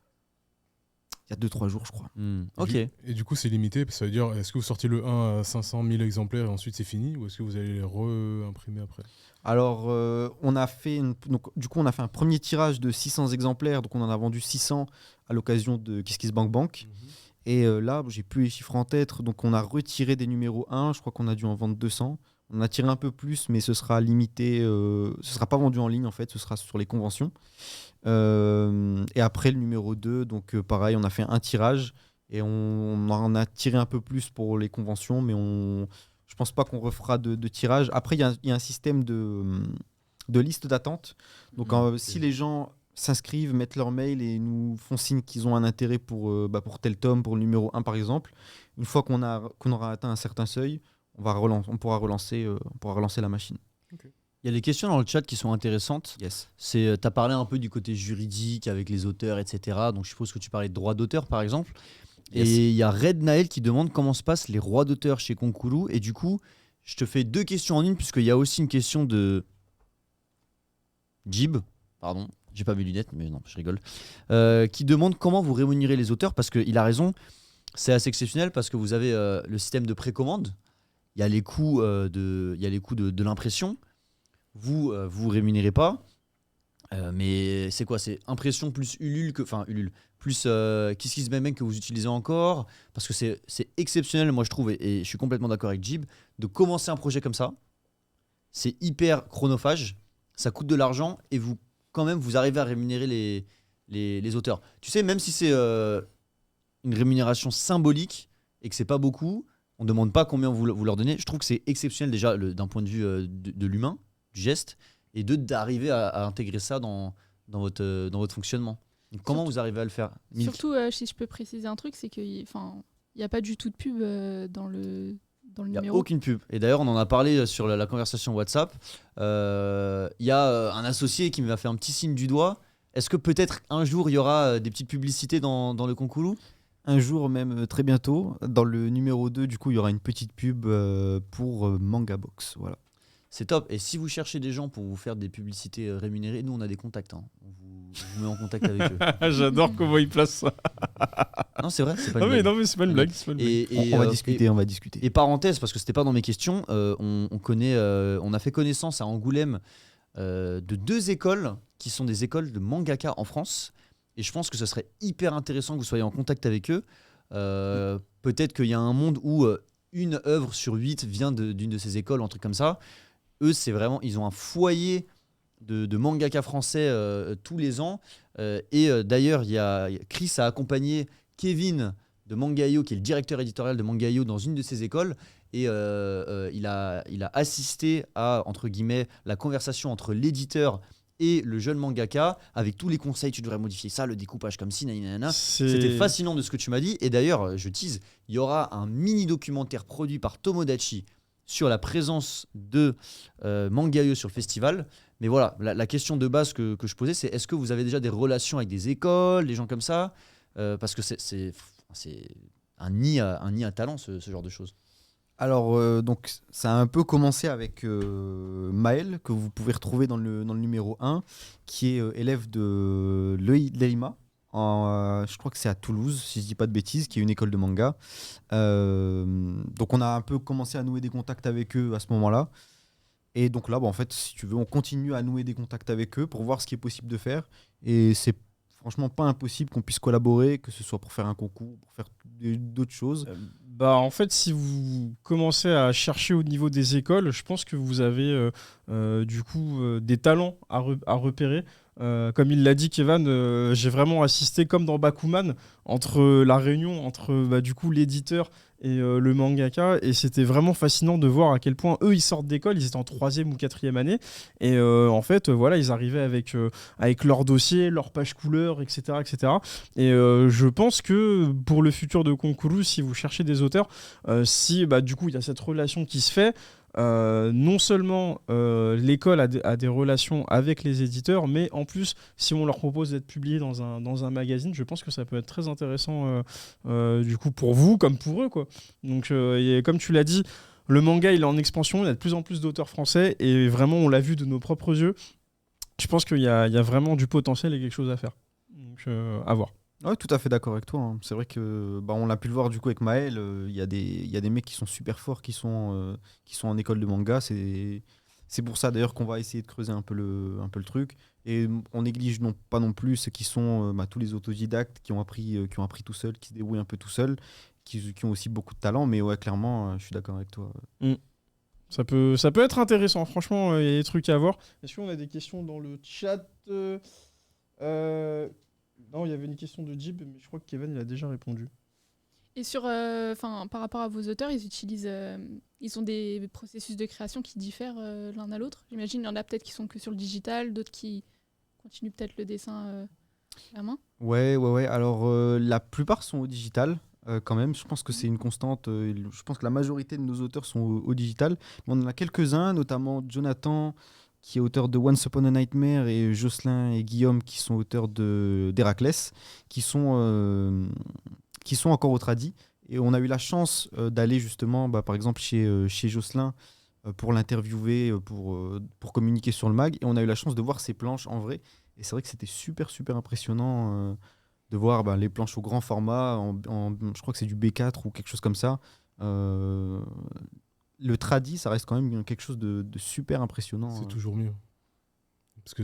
il y a 2-3 jours, je crois. Ok. Et du coup, c'est limité. Ça veut dire, est-ce que vous sortez le 1 à 500 000 exemplaires et ensuite c'est fini? Ou est-ce que vous allez les re-imprimer après? Alors, on a fait un premier tirage de 600 exemplaires. Donc on en a vendu 600 à l'occasion de KissKissBankBank. Et là, j'ai plus les chiffres en tête, donc on a retiré des numéros 1, je crois qu'on a dû en vendre 200. On a tiré un peu plus, mais ce sera limité, ce sera pas vendu en ligne en fait, ce sera sur les conventions. Et après le numéro 2, donc pareil, on a fait un tirage et on en a tiré un peu plus pour les conventions, mais je pense pas qu'on refera de tirage. Après, il y a un système de liste d'attente. Donc si les gens s'inscrivent, mettent leur mail et nous font signe qu'ils ont un intérêt pour tel tome, pour le numéro 1 par exemple. Une fois qu'on aura atteint un certain seuil, on pourra relancer la machine. Il y a des questions dans le chat qui sont intéressantes. Yes. Tu as parlé un peu du côté juridique avec les auteurs, etc. Donc je suppose que tu parlais de droits d'auteur par exemple. Yes. Et il y a Red Naël qui demande comment se passent les droits d'auteur chez Konkulu. Et du coup, je te fais 2 questions en une, puisqu'il y a aussi une question de Jib, pardon, j'ai pas mes lunettes, mais non, je rigole, qui demande comment vous rémunérez les auteurs, parce qu'il a raison, c'est assez exceptionnel, parce que vous avez le système de précommande, il y a les coûts de l'impression, vous rémunérez pas, mais c'est quoi? C'est impression plus Ulule, plus KissKissBankBank que vous utilisez encore, parce que c'est exceptionnel, moi je trouve, et je suis complètement d'accord avec Jib, de commencer un projet comme ça. C'est hyper chronophage, ça coûte de l'argent, et quand même vous arrivez à rémunérer les auteurs. Tu sais, même si c'est une rémunération symbolique et que c'est pas beaucoup, on demande pas combien vous leur donnez. Je trouve que c'est exceptionnel déjà d'un point de vue de l'humain, du geste, et d'arriver à intégrer ça dans votre fonctionnement. Donc, comment vous arrivez à le faire, Milk? Surtout, si je peux préciser un truc, c'est qu'il n'y a pas du tout de pub dans le Il n'y a numéro. aucune pub. Et d'ailleurs, on en a parlé sur la conversation WhatsApp. Il y a un associé qui m'a fait un petit signe du doigt. Est-ce que peut-être un jour, il y aura des petites publicités dans le Konkulu? Un jour, même très bientôt, dans le numéro 2, du coup, il y aura une petite pub pour Manga Box. Voilà. C'est top. Et si vous cherchez des gens pour vous faire des publicités rémunérées, nous, on a des contacts. Hein. On vous met en contact avec eux. J'adore comment il place ça. Non, c'est vrai, c'est pas Ah une mais blague. non, mais c'est pas une blague. c'est pas une blague. On va discuter, on va discuter. Et parenthèse, parce que c'était pas dans mes questions, on a fait connaissance à Angoulême de 2 écoles qui sont des écoles de mangaka en France. Et je pense que ce serait hyper intéressant que vous soyez en contact avec eux. Peut-être qu'il y a un monde où une œuvre sur 8 vient d'une de ces écoles, un truc comme ça. Eux, c'est vraiment, ils ont un foyer de mangaka français tous les ans. D'ailleurs, Chris a accompagné Kevin de Mangayo, qui est le directeur éditorial de Mangayo, dans une de ces écoles. Et il a assisté à, entre guillemets, la conversation entre l'éditeur et le jeune mangaka, avec tous les conseils, tu devrais modifier ça, le découpage comme ci, nanana. C'était fascinant de ce que tu m'as dit. Et d'ailleurs, je tease, il y aura un mini documentaire produit par Tomodachi sur la présence de Mangayo sur le festival. Mais voilà, la question de base que je posais, c'est est-ce que vous avez déjà des relations avec des écoles, des gens comme ça? Parce que c'est un nid à talent, ce genre de choses. Alors, donc, ça a un peu commencé avec Maël, que vous pouvez retrouver dans le numéro 1, qui est élève de l'EIMA. Je crois que c'est à Toulouse, si je dis pas de bêtises, qui est une école de manga. Donc, on a un peu commencé à nouer des contacts avec eux à ce moment-là. Et donc là, en fait, si tu veux, on continue à nouer des contacts avec eux pour voir ce qui est possible de faire. Et c'est franchement pas impossible qu'on puisse collaborer, que ce soit pour faire un concours, pour faire d'autres choses. En fait, si vous commencez à chercher au niveau des écoles, je pense que vous avez du coup des talents à repérer. Comme il l'a dit, Kevin, j'ai vraiment assisté comme dans Bakuman entre la réunion entre du coup l'éditeur et le mangaka, et c'était vraiment fascinant de voir à quel point eux ils sortent d'école, ils étaient en 3e ou 4e année, et en fait voilà, ils arrivaient avec leur dossier, leur page couleur, etc., etc. Et je pense que pour le futur de Konkuru, si vous cherchez des auteurs, si du coup il y a cette relation qui se fait, non seulement l'école a des relations avec les éditeurs, mais en plus, si on leur propose d'être publié dans un magazine, je pense que ça peut être très intéressant du coup pour vous comme pour eux, quoi. Donc, comme tu l'as dit, le manga il est en expansion, il y a de plus en plus d'auteurs français, et vraiment on l'a vu de nos propres yeux. Je pense qu'il y a vraiment du potentiel et quelque chose à faire. Donc, à voir. Ouais, tout à fait d'accord avec toi, hein. C'est vrai que on l'a pu le voir du coup avec Maël. Il y a des mecs qui sont super forts, qui sont en école de manga. C'est pour ça d'ailleurs qu'on va essayer de creuser un peu le truc. Et on néglige pas non plus ceux qui sont tous les autodidactes qui ont appris tout seuls, qui se débrouillent un peu tout seuls, qui ont aussi beaucoup de talent. Mais ouais, clairement, je suis d'accord avec toi. Ça peut être intéressant. Franchement, il y a des trucs à voir. Est-ce qu'on a des questions dans le chat? Non, il y avait une question de Jib, mais je crois que Kevin il a déjà répondu. Et par rapport à vos auteurs, ils ont des processus de création qui diffèrent l'un à l'autre. J'imagine il y en a peut-être qui sont que sur le digital, d'autres qui continuent peut-être le dessin à la main. Ouais. Alors, la plupart sont au digital. Quand même, je pense que c'est une constante. Je pense que la majorité de nos auteurs sont au digital. Mais on en a quelques-uns, notamment Jonathan, qui est auteur de Once Upon a Nightmare, et Jocelyn et Guillaume, qui sont auteurs d'Héraclès, qui sont encore au tradi. Et on a eu la chance d'aller justement, par exemple, chez Jocelyn pour l'interviewer, pour communiquer sur le mag. Et on a eu la chance de voir ses planches en vrai. Et c'est vrai que c'était super, super impressionnant de voir les planches au grand format, je crois que c'est du B4 ou quelque chose comme ça. Le tradi, ça reste quand même quelque chose de super impressionnant. C'est toujours mieux. Parce que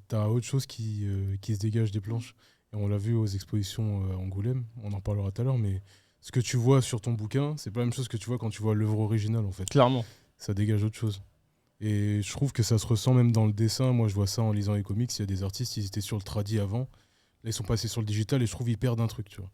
t'as autre chose qui se dégage des planches. Et on l'a vu aux expositions à Angoulême, on en parlera tout à l'heure, mais ce que tu vois sur ton bouquin, c'est pas la même chose que tu vois quand tu vois l'œuvre originale, en fait. Clairement. Ça dégage autre chose. Et je trouve que ça se ressent même dans le dessin. Moi, je vois ça en lisant les comics. Il y a des artistes, ils étaient sur le tradi avant. Là, ils sont passés sur le digital et je trouve qu'ils perdent un truc, tu vois.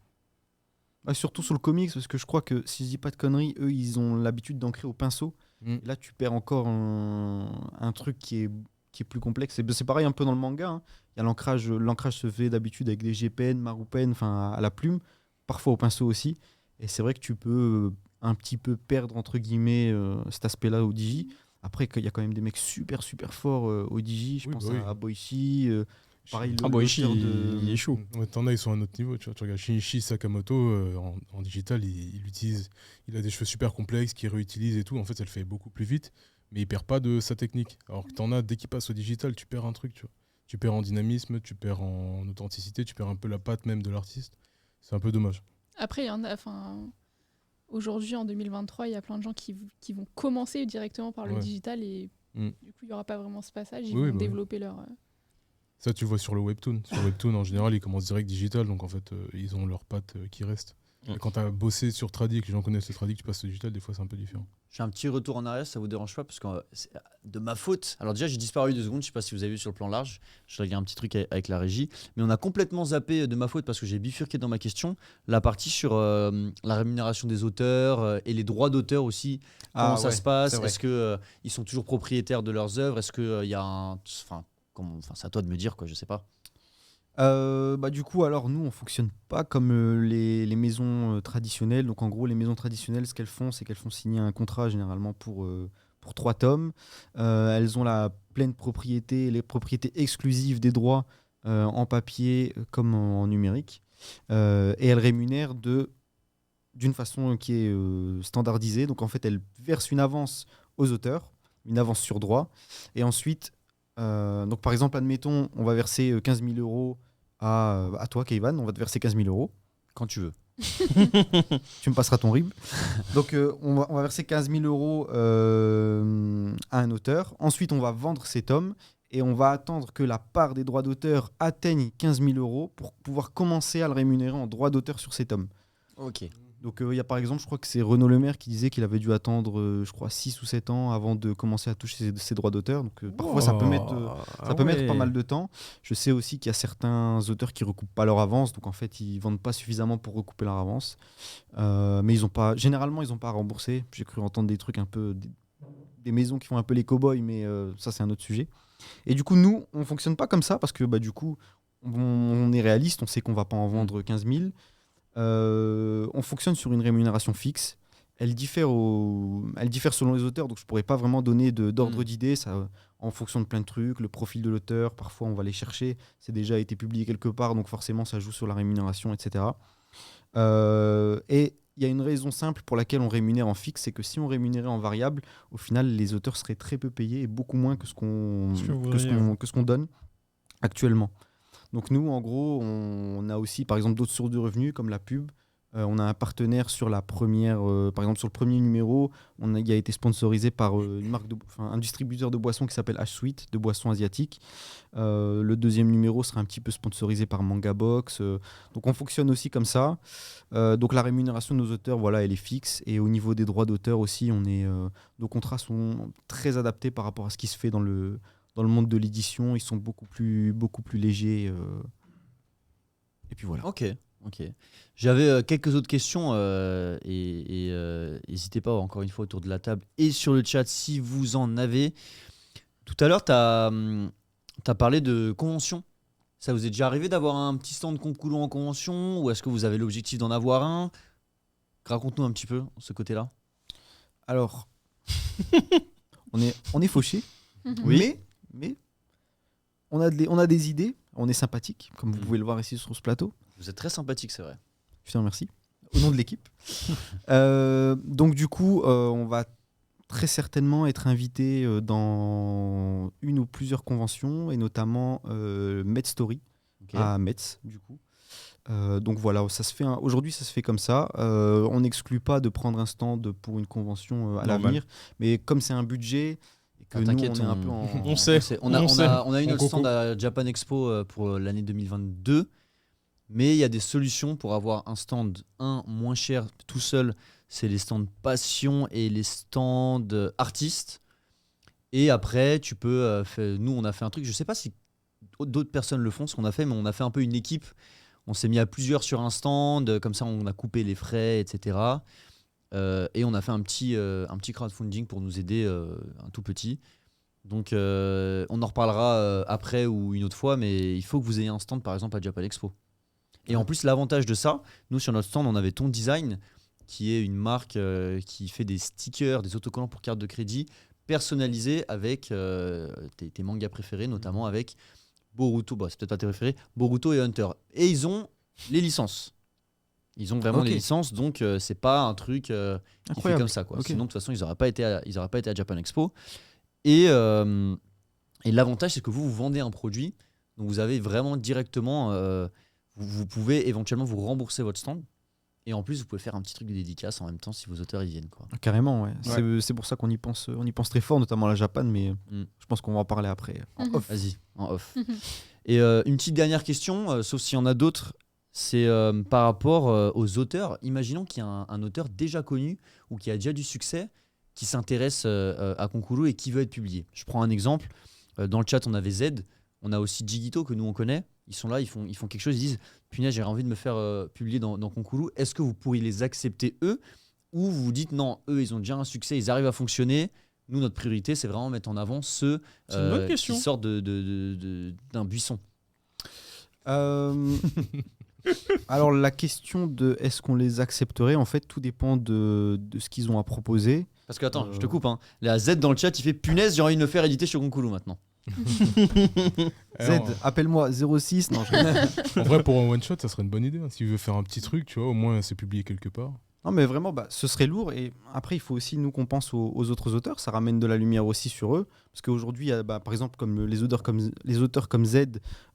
Surtout sur le comics, parce que je crois que, si je dis pas de conneries, eux, ils ont l'habitude d'ancrer au pinceau. Et là, tu perds encore un truc qui est plus complexe. C'est pareil un peu dans le manga, hein. Il y a l'ancrage se fait d'habitude avec des G-Pen, Marupen, enfin à la plume, parfois au pinceau aussi. Et c'est vrai que tu peux un petit peu perdre, entre guillemets, cet aspect-là au digi. Après, il y a quand même des mecs super, super forts au digi. Je pense à Boichi. Pareil, Boichi, il est chaud. Ouais, t'en as, ils sont à un autre niveau. Tu regardes Shinichi Sakamoto en digital, il a des cheveux super complexes qu'il réutilise et tout. En fait, ça le fait beaucoup plus vite, mais il perd pas de sa technique. Alors que t'en as, dès qu'il passe au digital, tu perds un truc. Tu vois. Tu perds en dynamisme, tu perds en authenticité, tu perds un peu la patte même de l'artiste. C'est un peu dommage. Après, il y en a. Aujourd'hui, en 2023, il y a plein de gens qui vont commencer directement par le digital et du coup, il n'y aura pas vraiment ce passage. Ils vont développer leur. Ça, tu le vois sur le webtoon. Sur le webtoon, en général, ils commencent direct digital, donc en fait, ils ont leur patte qui reste. Et quand tu as bossé sur tradi, que les gens connaissent le tradi, que tu passes au digital, des fois, c'est un peu différent. J'ai un petit retour en arrière, ça vous dérange pas, parce que c'est de ma faute. Alors déjà, j'ai disparu 2 secondes, je sais pas si vous avez vu sur le plan large. Je regarde un petit truc avec la régie, mais on a complètement zappé de ma faute parce que j'ai bifurqué dans ma question la partie sur la rémunération des auteurs et les droits d'auteur aussi. Comment ça se passe? Est-ce que ils sont toujours propriétaires de leurs œuvres? Est-ce que il y a un, c'est à toi de me dire, quoi, je sais pas. Du coup, alors nous, on fonctionne pas comme les maisons traditionnelles. Donc en gros, les maisons traditionnelles, ce qu'elles font, c'est qu'elles font signer un contrat généralement pour 3 tomes. Elles ont la pleine propriété, les propriétés exclusives des droits en papier comme en numérique. Et elles rémunèrent de d'une façon qui est standardisée. Donc en fait, elle verse une avance aux auteurs, une avance sur droit. Et ensuite, donc par exemple, admettons, on va verser 15 000 euros à toi, Kayvan, on va te verser 15 000 euros. Quand tu veux. Tu me passeras ton RIB. Donc on va verser 15 000 euros à un auteur. Ensuite, on va vendre cet tome et on va attendre que la part des droits d'auteur atteigne 15 000 euros pour pouvoir commencer à le rémunérer en droits d'auteur sur cet tome. Ok. Donc il y a par exemple, je crois que c'est Renaud Lemaire qui disait qu'il avait dû attendre, je crois, 6 ou 7 ans avant de commencer à toucher ses droits d'auteur. Donc parfois ça peut mettre pas mal de temps. Je sais aussi qu'il y a certains auteurs qui recoupent pas leur avance, donc en fait ils vendent pas suffisamment pour recouper leur avance. Mais généralement ils ont pas à rembourser. J'ai cru entendre des trucs un peu, des maisons qui font un peu les cow-boys, mais ça c'est un autre sujet. Et du coup nous on fonctionne pas comme ça parce que du coup on est réaliste, on sait qu'on va pas en vendre 15 000. On fonctionne sur une rémunération fixe. Elle diffère selon les auteurs, donc je pourrais pas vraiment donner d'ordre d'idée. Ça, en fonction de plein de trucs, le profil de l'auteur, parfois on va les chercher. C'est déjà été publié quelque part, donc forcément ça joue sur la rémunération, etc. Et il y a une raison simple pour laquelle on rémunère en fixe, c'est que si on rémunérait en variable, au final les auteurs seraient très peu payés et beaucoup moins que ce qu'on donne actuellement. Donc nous, en gros, on a aussi, par exemple, d'autres sources de revenus, comme la pub. On a un partenaire sur la première, par exemple, sur le premier numéro, il a été sponsorisé par un distributeur de boissons qui s'appelle H-Sweet, de boissons asiatiques. Le deuxième numéro sera un petit peu sponsorisé par Manga Box. Donc on fonctionne aussi comme ça. Donc la rémunération de nos auteurs, voilà, elle est fixe. Et au niveau des droits d'auteur aussi, nos contrats sont très adaptés par rapport à ce qui se fait dans le monde de l'édition. Ils sont beaucoup plus légers. Et puis voilà. Ok. J'avais quelques autres questions et n'hésitez pas encore une fois autour de la table et sur le chat si vous en avez. Tout à l'heure, tu as parlé de convention. Ça vous est déjà arrivé d'avoir un petit stand Concoulou en convention ou est-ce que vous avez l'objectif d'en avoir un? Raconte-nous un petit peu ce côté-là. Alors, on est fauchés, Oui. mais on a des idées, on est sympathique, comme vous pouvez le voir ici sur ce plateau. Vous êtes très sympathique, c'est vrai. Putain, merci. Au nom de l'équipe. Donc du coup, on va très certainement être invité dans une ou plusieurs conventions, et notamment Metz Story à Metz, du coup. Donc voilà, ça se fait aujourd'hui, ça se fait comme ça. On n'exclut pas de prendre un stand pour une convention à l'avenir, mais comme c'est un budget... Que nous, on est un peu en... On sait. On a eu notre stand à Japan Expo pour l'année 2022, mais il y a des solutions pour avoir un stand moins cher tout seul. C'est les stands passion et les stands artistes. Et après, tu peux... nous, on a fait un truc, je sais pas si d'autres personnes le font, ce qu'on a fait, mais on a fait un peu une équipe. On s'est mis à plusieurs sur un stand, comme ça on a coupé les frais, etc. Et on a fait un petit crowdfunding pour nous aider, un tout petit. Donc on en reparlera après ou une autre fois, mais il faut que vous ayez un stand par exemple à Japan Expo. Et en plus, l'avantage de ça, nous sur notre stand, on avait Ton Design, qui est une marque qui fait des stickers, des autocollants pour carte de crédit personnalisés avec tes mangas préférés, notamment avec Boruto, c'est peut-être pas tes préférés, Boruto et Hunter. Et ils ont les licences. Ils ont vraiment les licences, donc c'est pas un truc qui fait comme ça, quoi. Sinon, de toute façon, ils n'auraient pas été à Japan Expo. Et l'avantage, c'est que vous vendez un produit, donc vous avez vraiment directement, vous pouvez éventuellement vous rembourser votre stand. Et en plus, vous pouvez faire un petit truc de dédicace en même temps si vos auteurs y viennent, quoi. Carrément, ouais. C'est pour ça qu'on y pense très fort, notamment à la Japan, mais je pense qu'on va en parler après, en off. Vas-y, en off. Et une petite dernière question, sauf s'il y en a d'autres, c'est par rapport aux auteurs. Imaginons qu'il y a un auteur déjà connu ou qui a déjà du succès qui s'intéresse à Concoulou et qui veut être publié. Je prends un exemple. Dans le chat, on avait Z. On a aussi Jigito que nous on connaît. Ils sont là, ils font quelque chose. Ils disent punaise, j'ai envie de me faire publier dans Concoulou. Est-ce que vous pourriez les accepter eux ou vous vous dites non, eux ils ont déjà un succès, ils arrivent à fonctionner. Nous, notre priorité, c'est vraiment mettre en avant ceux qui sortent d'un buisson. Alors la question de est-ce qu'on les accepterait, en fait, tout dépend de ce qu'ils ont à proposer. Parce que attends, je te coupe. La Z dans le chat, il fait punaise, j'ai envie de me faire éditer sur Concoulou maintenant. Z, appelle-moi 06. Non, en vrai, pour un one shot, ça serait une bonne idée. S'il veut faire un petit truc, tu vois, au moins c'est publié quelque part. Non, mais vraiment, ce serait lourd. Et après, il faut aussi, nous, qu'on pense aux autres auteurs. Ça ramène de la lumière aussi sur eux. Parce qu'aujourd'hui, il y a, par exemple, comme les auteurs comme Z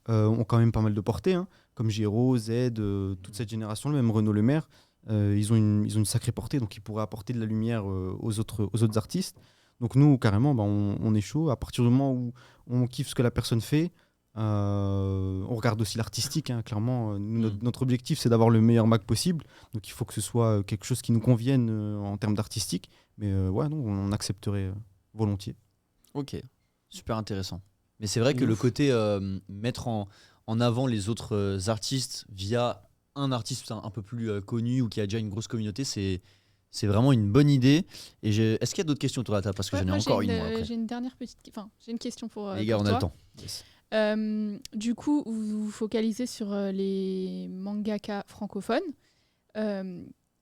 ont quand même pas mal de portée. Hein, comme Géraud, Z, toute cette génération, même Renaud Lemaire. Ils ont une sacrée portée. Donc, ils pourraient apporter de la lumière aux autres artistes. Donc, nous, carrément, on est chaud. À partir du moment où on kiffe ce que la personne fait, on regarde aussi l'artistique, hein, clairement. Nous, notre objectif, c'est d'avoir le meilleur Mac possible. Donc il faut que ce soit quelque chose qui nous convienne en termes d'artistique. Mais ouais, non, on accepterait volontiers. Ok, super intéressant. Mais c'est vrai que le Ouf. côté mettre en avant les autres artistes via un artiste un peu plus connu ou qui a déjà une grosse communauté, c'est vraiment une bonne idée. Et est-ce qu'il y a d'autres questions autour de la table? Parce que Ouais, j'en ai moi, encore une, moi, après. j'ai une dernière petite. Enfin, j'ai une question pour. Les gars, pour on a le toi. temps. Yes. Du coup, vous vous focalisez sur les mangaka francophones.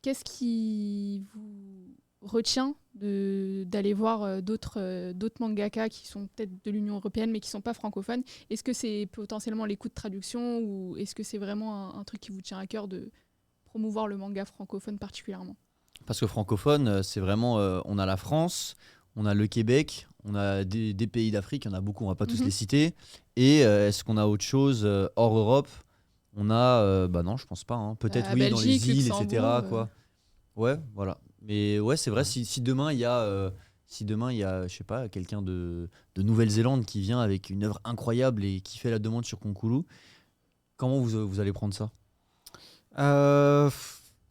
Qu'est-ce qui vous retient d'aller voir d'autres mangaka qui sont peut-être de l'Union européenne mais qui ne sont pas francophones? Est-ce que c'est potentiellement les coûts de traduction ou est-ce que c'est vraiment un truc qui vous tient à cœur de promouvoir le manga francophone particulièrement? Parce que francophone, c'est vraiment. On a la France, on a le Québec, on a des pays d'Afrique, il y en a beaucoup, on va pas tous les citer. Et est-ce qu'on a autre chose hors Europe? On a. Bah non, je pense pas. Hein. Peut-être oui, dans les Belgique, îles, etc. Luxembourg, Quoi. Ouais, voilà. Mais ouais, c'est vrai, si demain il y a. Si demain il y a, je sais pas, quelqu'un de Nouvelle-Zélande qui vient avec une œuvre incroyable et qui fait la demande sur Concours, comment vous allez prendre ça?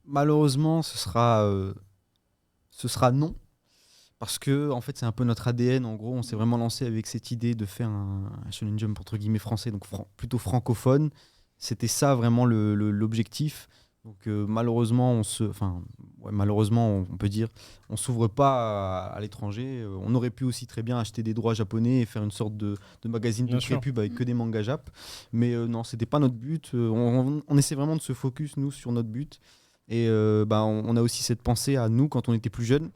Malheureusement, ce sera non. Parce que en fait, c'est un peu notre ADN. En gros, on s'est vraiment lancé avec cette idée de faire un Shonen Jump entre guillemets français, donc plutôt francophone. C'était ça vraiment l'objectif. Donc malheureusement, malheureusement, on peut dire, on s'ouvre pas à l'étranger. On aurait pu aussi très bien acheter des droits japonais et faire une sorte de magazine de Bien sûr. pré-pub avec que des mangas jap. Mais non, c'était pas notre but. On essaie vraiment de se focus nous sur notre but. Et on a aussi cette pensée à nous quand on était plus jeunes,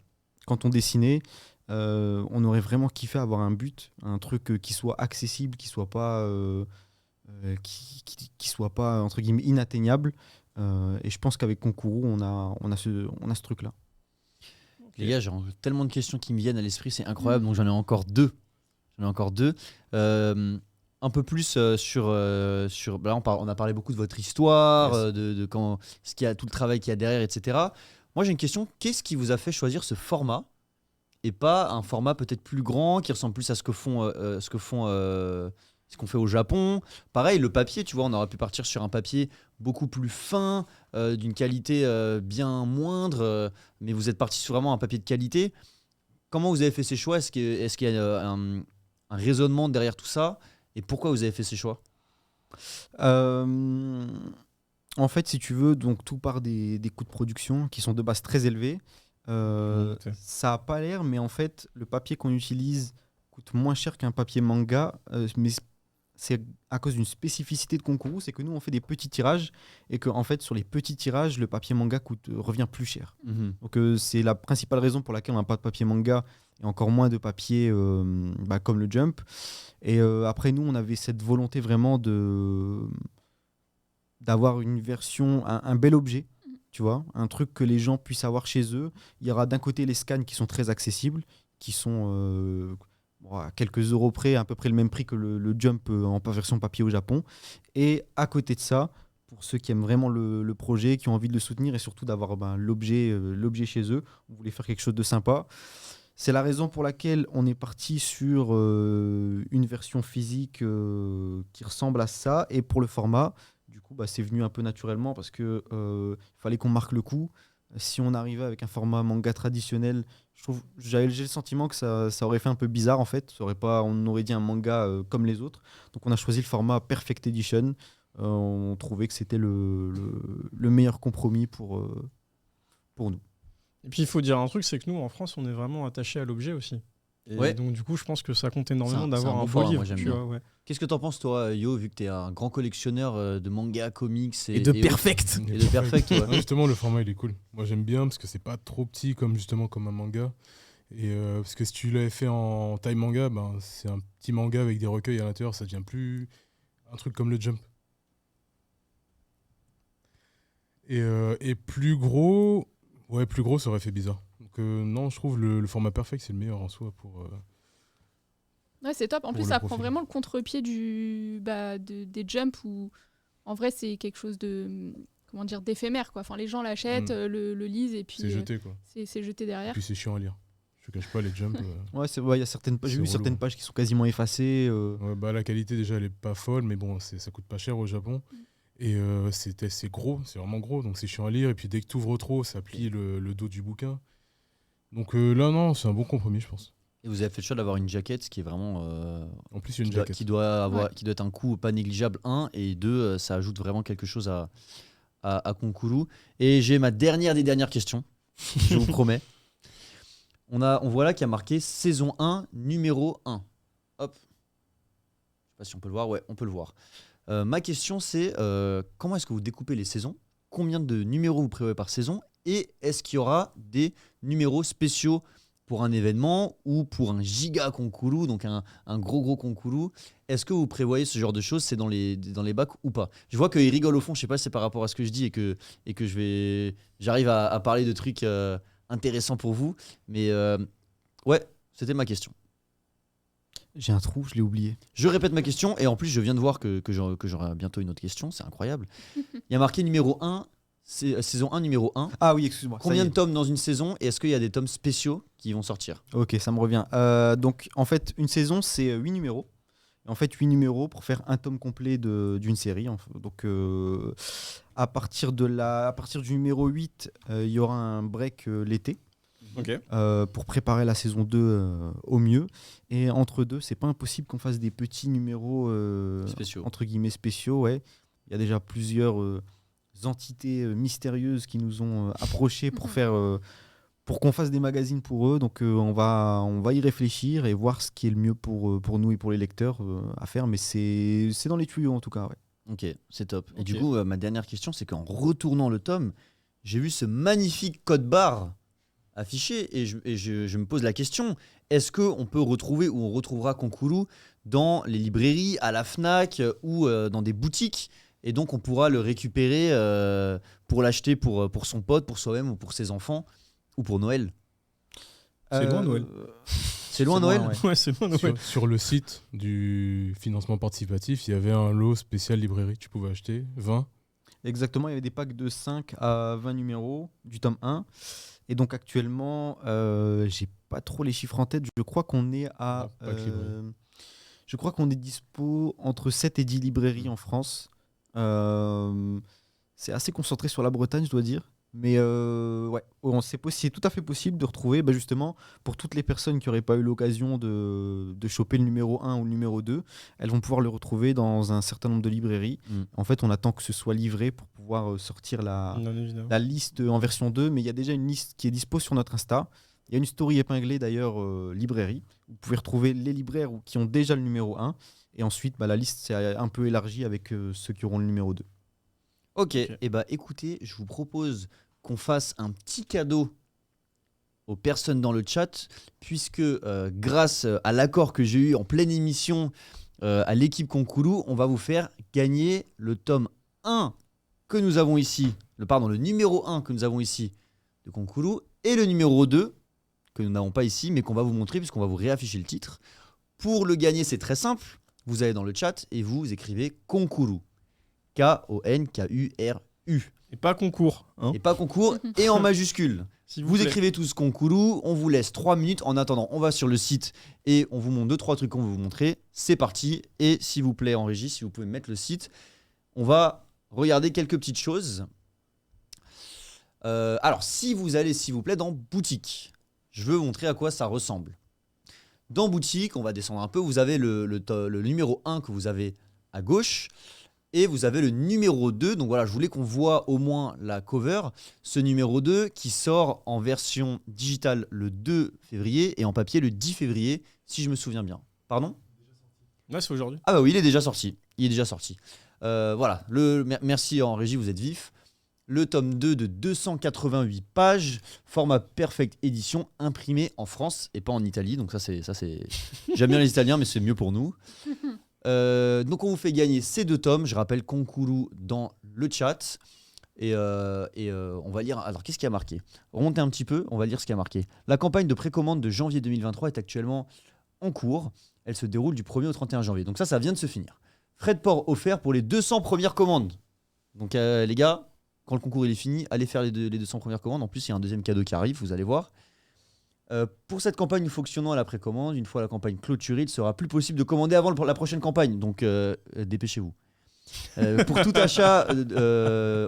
quand on dessinait. On aurait vraiment kiffé avoir un but, un truc qui soit accessible, qui soit pas qui soit pas entre guillemets inatteignable. Et je pense qu'avec Concours, on a ce truc-là. Les gars, j'ai tellement de questions qui me viennent à l'esprit, c'est incroyable. Donc j'en ai encore deux. Un peu plus sur. Là, on a parlé beaucoup de votre histoire, Yes. de quand, ce qu'il y a, tout le travail qu'il y a derrière, etc. Moi, j'ai une question. Qu'est-ce qui vous a fait choisir ce format et pas un format peut-être plus grand qui ressemble plus à ce qu'on fait au Japon? Pareil, le papier, tu vois, on aurait pu partir sur un papier beaucoup plus fin, d'une qualité bien moindre, mais vous êtes parti sur vraiment un papier de qualité. Comment vous avez fait ces choix? Est-ce qu'il y a un raisonnement derrière tout ça? Et pourquoi vous avez fait ces choix? En fait, si tu veux, donc tout part des coûts de production qui sont de base très élevés. Ça a pas l'air, mais en fait, le papier qu'on utilise coûte moins cher qu'un papier manga, mais c'est à cause d'une spécificité de Concours, c'est que nous on fait des petits tirages et que en fait sur les petits tirages, le papier manga revient plus cher. Donc c'est la principale raison pour laquelle on n'a pas de papier manga et encore moins de papier comme le Jump. Et après nous on avait cette volonté vraiment d'avoir une version, un bel objet, tu vois, un truc que les gens puissent avoir chez eux. Il y aura d'un côté les scans qui sont très accessibles, qui sont à quelques euros près, à peu près le même prix que le Jump en version papier au Japon. Et à côté de ça, pour ceux qui aiment vraiment le projet, qui ont envie de le soutenir et surtout d'avoir l'objet chez eux, on voulait faire quelque chose de sympa. C'est la raison pour laquelle on est parti sur une version physique qui ressemble à ça. Et pour le format, du coup, c'est venu un peu naturellement parce qu'il fallait qu'on marque le coup. Si on arrivait avec un format manga traditionnel, j'ai le sentiment que ça aurait fait un peu bizarre en fait. On aurait dit un manga comme les autres. Donc on a choisi le format Perfect Edition. On trouvait que c'était le meilleur compromis pour nous. Et puis il faut dire un truc, c'est que nous en France, on est vraiment attaché à l'objet aussi. Et Ouais. donc du coup, je pense que ça compte énormément C'est d'avoir un un bon beau format, livre. moi, j'aime tu bien. vois, ouais. Qu'est-ce que t'en penses, toi, Yo, vu que t'es un grand collectionneur de mangas, comics Et de autres? Perfect. Et de Perfect, ouais. Ouais, justement, le format il est cool. Moi j'aime bien parce que c'est pas trop petit comme un manga. Et parce que si tu l'avais fait en taille manga, c'est un petit manga avec des recueils à l'intérieur, ça devient plus un truc comme le Jump. Et plus gros, Ouais, plus gros, ça aurait fait bizarre. Donc non, je trouve le format perfect, c'est le meilleur en soi pour... Ouais, c'est top. En Pour plus, le ça prend profil. vraiment le contre-pied des jumps où, en vrai, c'est quelque chose de, comment dire, d'éphémère, quoi. Enfin, les gens l'achètent, le lisent et puis c'est jeté, quoi. c'est jeté Et derrière. puis c'est chiant à lire. Je te cache pas, les jumps... Ouais, il y a certaines pages, C'est j'ai vu relou. certaines pages qui sont quasiment effacées. Ouais, bah, la qualité, déjà, elle est pas folle, mais bon, ça coûte pas cher au Japon. Et c'est gros, c'est vraiment gros, donc c'est chiant à lire. Et puis dès que tu ouvres trop, ça plie le dos du bouquin. Donc là, non, c'est un bon compromis, je pense. Et vous avez fait le choix d'avoir une jaquette, ce qui est vraiment. En plus, il y a une qui, doit, jaquette. qui doit être un coût pas négligeable, un, et deux, ça ajoute vraiment quelque chose à Konkuru. Et j'ai ma dernière des dernières questions, je vous promets. On voit là qu'il y a marqué saison 1, numéro 1. Hop. Je sais pas si on peut le voir, ouais, on peut le voir. Ma question, c'est comment est-ce que vous découpez les saisons? Combien de numéros vous prévoyez par saison? Et est-ce qu'il y aura des numéros spéciaux pour un événement ou pour un giga Konkuru, donc un gros Konkuru? Est-ce que vous prévoyez ce genre de choses? C'est dans les bacs ou pas? Je vois qu'il rigole au fond, je sais pas si c'est par rapport à ce que je dis et que j'arrive à parler de trucs intéressants pour vous. Mais ouais, c'était ma question. J'ai un trou, je l'ai oublié. Je répète ma question et en plus je viens de voir que j'aurai bientôt une autre question, c'est incroyable. Il y a marqué numéro 1, saison 1 numéro 1. Ah oui, excuse-moi. ça y Combien est. de tomes dans une saison et est-ce qu'il y a des tomes spéciaux qui vont sortir? Ok, ça me revient. Donc, en fait, une saison, c'est 8 numéros. Et en fait, 8 numéros pour faire un tome complet d'une série. Donc, à partir du numéro 8, il y aura un break l'été Ok. pour préparer la saison 2 au mieux. Et entre deux, c'est pas impossible qu'on fasse des petits numéros Spéciaux. entre guillemets spéciaux. Ouais. Il y a déjà plusieurs entités mystérieuses qui nous ont approchés pour qu'on fasse des magazines pour eux. Donc on va y réfléchir et voir ce qui est le mieux pour nous et pour les lecteurs à faire. Mais c'est dans les tuyaux en tout cas. Ouais. Ok, c'est top. Et Ok. du coup, ma dernière question, c'est qu'en retournant le tome, j'ai vu ce magnifique code barre affiché et je me pose la question, est-ce qu'on peut retrouver ou on retrouvera Konkuru dans les librairies, à la FNAC ou dans des boutiques et donc on pourra le récupérer pour l'acheter pour son pote, pour soi-même ou pour ses enfants ou pour Noël? C'est loin, Noël. C'est loin Noël? ouais. Ouais, c'est bon, Noël. Sur le site du financement participatif, il y avait un lot spécial librairie. Tu pouvais acheter 20. Exactement, il y avait des packs de 5 à 20 numéros du tome 1. Et donc actuellement, j'ai pas trop les chiffres en tête. Je crois qu'on est à. Ah, pack librairie. Je crois qu'on est dispo entre 7 et 10 librairies en France. C'est assez concentré sur la Bretagne, je dois dire. Mais ouais, c'est tout à fait possible de retrouver, justement, pour toutes les personnes qui n'auraient pas eu l'occasion de choper le numéro 1 ou le numéro 2, elles vont pouvoir le retrouver dans un certain nombre de librairies. En fait, on attend que ce soit livré pour pouvoir sortir Non, évidemment. la liste en version 2, mais il y a déjà une liste qui est dispo sur notre Insta. Il y a une story épinglée d'ailleurs librairie. Vous pouvez retrouver les libraires qui ont déjà le numéro 1. Et ensuite, la liste s'est un peu élargie avec ceux qui auront le numéro 2. Ok, et bah écoutez, je vous propose qu'on fasse un petit cadeau aux personnes dans le chat, puisque grâce à l'accord que j'ai eu en pleine émission à l'équipe Konkuru, on va vous faire gagner le tome 1 que nous avons ici, le numéro 1 que nous avons ici de Konkuru, et le numéro 2 que nous n'avons pas ici, mais qu'on va vous montrer, puisqu'on va vous réafficher le titre. Pour le gagner, c'est très simple, vous allez dans le chat et vous écrivez Konkuru. Konkuru. Et pas concours. Hein. Et pas concours, et en majuscule. S'il Vous plaît. écrivez tous Konkuru, on vous laisse 3 minutes. En attendant, on va sur le site et on vous montre 2-3 trucs qu'on va vous montrer. C'est parti. Et s'il vous plaît, en régie, si vous pouvez mettre le site, on va regarder quelques petites choses. Alors, si vous allez, s'il vous plaît, dans boutique, je veux vous montrer à quoi ça ressemble. Dans boutique, on va descendre un peu. Vous avez le numéro 1 que vous avez à gauche. Et vous avez le numéro 2, donc voilà, je voulais qu'on voit au moins la cover. Ce numéro 2 qui sort en version digitale le 2 février et en papier le 10 février, si je me souviens bien. Pardon ? Ouais, c'est aujourd'hui. Ah bah oui, il est déjà sorti. Voilà, merci en régie, vous êtes vif. Le tome 2 de 288 pages, format perfect édition, imprimé en France et pas en Italie. Donc ça c'est... J'aime bien les Italiens, mais c'est mieux pour nous. Donc on vous fait gagner ces 2 tomes. Je rappelle Konkuru dans le chat. On va lire. Alors, qu'est-ce qui a marqué? Remontez un petit peu, on va lire ce qui a marqué. La campagne de précommande de janvier 2023 est actuellement en cours. Elle se déroule du 1er au 31 janvier. Donc ça vient de se finir. Frais de port offerts pour les 200 premières commandes. Donc les gars, quand le concours il est fini, allez faire les 200 premières commandes. En plus, il y a un deuxième cadeau qui arrive, vous allez voir. Pour cette campagne, nous fonctionnons à la précommande. Une fois la campagne clôturée, il sera plus possible de commander avant la prochaine campagne. Donc dépêchez-vous. Pour tout achat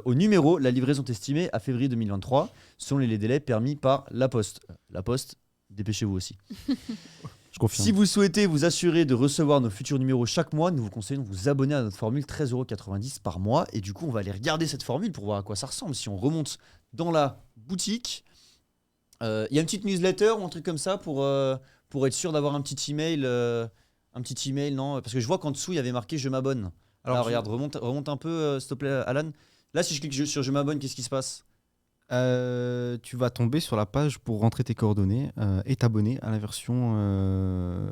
au numéro, la livraison est estimée à février 2023, selon les délais permis par La Poste. La Poste, dépêchez-vous aussi. Je confirme. Si vous souhaitez vous assurer de recevoir nos futurs numéros chaque mois, nous vous conseillons de vous abonner à notre formule 13,90 € par mois. Et du coup, on va aller regarder cette formule pour voir à quoi ça ressemble. Si on remonte dans la boutique, il y a une petite newsletter ou un truc comme ça pour être sûr d'avoir un petit email. Non? Parce que je vois qu'en dessous, il y avait marqué « Je m'abonne ». Alors regarde, remonte un peu, s'il te plaît, Alan. Là, si je clique sur « Je m'abonne », qu'est-ce qui se passe? Tu vas tomber sur la page pour rentrer tes coordonnées et t'abonner à la version,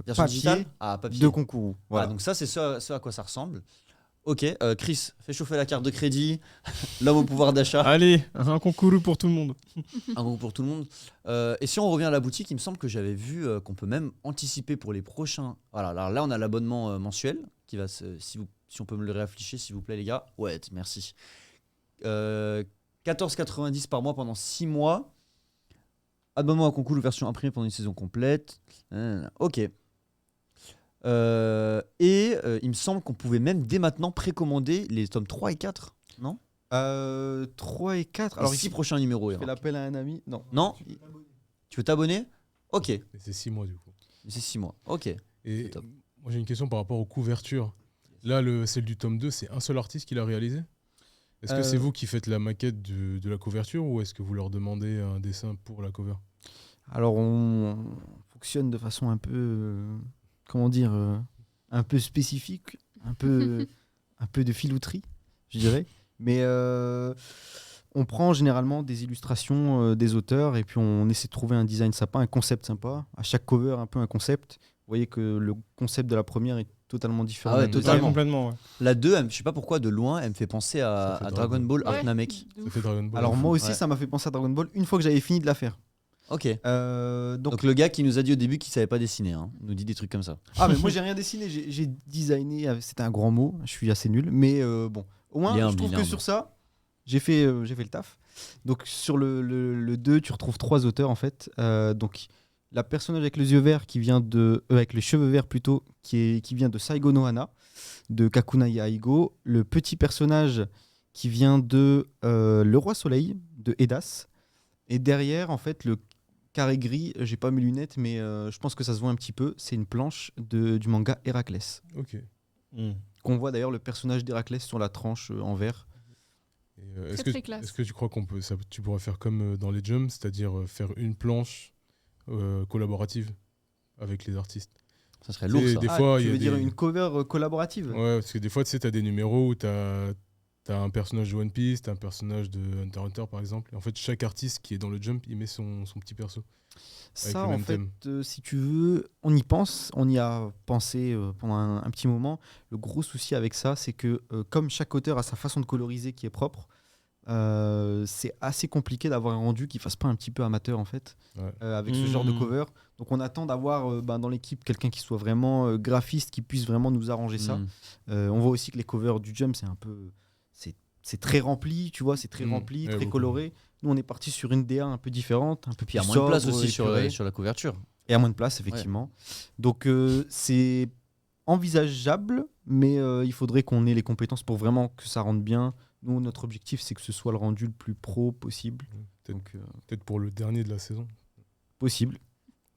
Version papier digitale? Ah, papier. de concours. Voilà. Ah, donc ça, c'est ce à quoi ça ressemble. Ok, Chris, fais chauffer la carte de crédit. L'homme au pouvoir d'achat. Allez, un concours pour tout le monde. Un groupe pour tout le monde. Et si on revient à la boutique, il me semble que j'avais vu qu'on peut même anticiper pour les prochains. Voilà, alors là, on a l'abonnement mensuel qui va si on peut me le réafficher, s'il vous plaît, les gars. Ouais, merci. 14,90 par mois pendant 6 mois. Abonnement à concours version imprimée pendant une saison complète. Ok. Il me semble qu'on pouvait même dès maintenant précommander les tomes 3 et 4, non? 3 et 4. Alors Alors, 6 ici, prochains numéros. je fais l'appel à un ami. Non. Non? Tu veux t'abonner? Ok. Et c'est 6 mois du coup. C'est 6 mois. Ok. Et top. moi j'ai une question par rapport aux couvertures. Là, celle du tome 2, c'est un seul artiste qui l'a réalisé? Est-ce que c'est vous qui faites la maquette de la couverture ou est-ce que vous leur demandez un dessin pour la cover? Alors, on fonctionne de façon un peu, comment dire, un peu spécifique, un peu de filouterie, je dirais. Mais on prend généralement des illustrations des auteurs et puis on essaie de trouver un design sympa, un concept sympa. À chaque cover, un peu un concept. Vous voyez que le concept de la première est totalement différent. Ah ouais, de la deuxième. totalement. Complètement, ouais. La 2, je sais pas pourquoi, de loin, elle me fait penser Ça à fait Dragon Ball Art Ouais, Namek. de Ça ouf. fait Dragon Ball. Alors moi aussi, Ouais. ça m'a fait penser à Dragon Ball une fois que j'avais fini de la faire. Ok. Donc, Donc le gars qui nous a dit au début qu'il savait pas dessiner, hein, nous dit des trucs comme ça. ah mais moi j'ai rien dessiné, j'ai designé, c'était un grand mot, je suis assez nul, mais bon, au moins Il est humble, je trouve il est que humble. sur ça, j'ai fait le taf. Donc sur le 2, tu retrouves 3 auteurs en fait. Donc la personnage avec les yeux verts qui vient avec les cheveux verts plutôt, qui vient de Saigo no Hana, de Kakuna Yaigo. Le petit personnage qui vient de Le Roi Soleil, de Edas. Et derrière, en fait, le carré gris, j'ai pas mes lunettes, mais je pense que ça se voit un petit peu. C'est une planche du manga Héraclès. Ok. Qu'on voit d'ailleurs le personnage d'Héraclès sur la tranche en vert. Et, Très classe. est-ce que tu crois tu pourrais faire comme dans les jumps, c'est-à-dire faire une planche collaborative avec les artistes? Ça serait lourd, Et ça. des fois, il tu y a veux dire des- une cover collaborative? Ouais, parce que des fois, tu sais, t'as des numéros où t'as un personnage de One Piece, t'as un personnage de Hunter x Hunter, par exemple. Et en fait, chaque artiste qui est dans le jump, il met son petit perso. Ça, le en même fait, thème. si tu veux, on y pense, on y a pensé pendant un petit moment. Le gros souci avec ça, c'est que comme chaque auteur a sa façon de coloriser qui est propre, c'est assez compliqué d'avoir un rendu qui fasse pas un petit peu amateur en fait, Ouais. avec ce genre de cover. Donc on attend d'avoir dans l'équipe quelqu'un qui soit vraiment graphiste, qui puisse vraiment nous arranger ça. Mm. On voit aussi que les covers du Jump, c'est un peu, c'est très rempli, tu vois, c'est très rempli, Ouais, très beaucoup. coloré. Nous, on est parti sur une DA un peu différente, un peu Puis il y a plus moins de place sobre, aussi sur épurée. la couverture. Et à moins de place, effectivement. Donc, c'est envisageable, mais il faudrait qu'on ait les compétences pour vraiment que ça rentre bien. Nous, notre objectif, c'est que ce soit le rendu le plus pro possible. Peut-être Donc, peut-être pour le dernier de la saison. possible.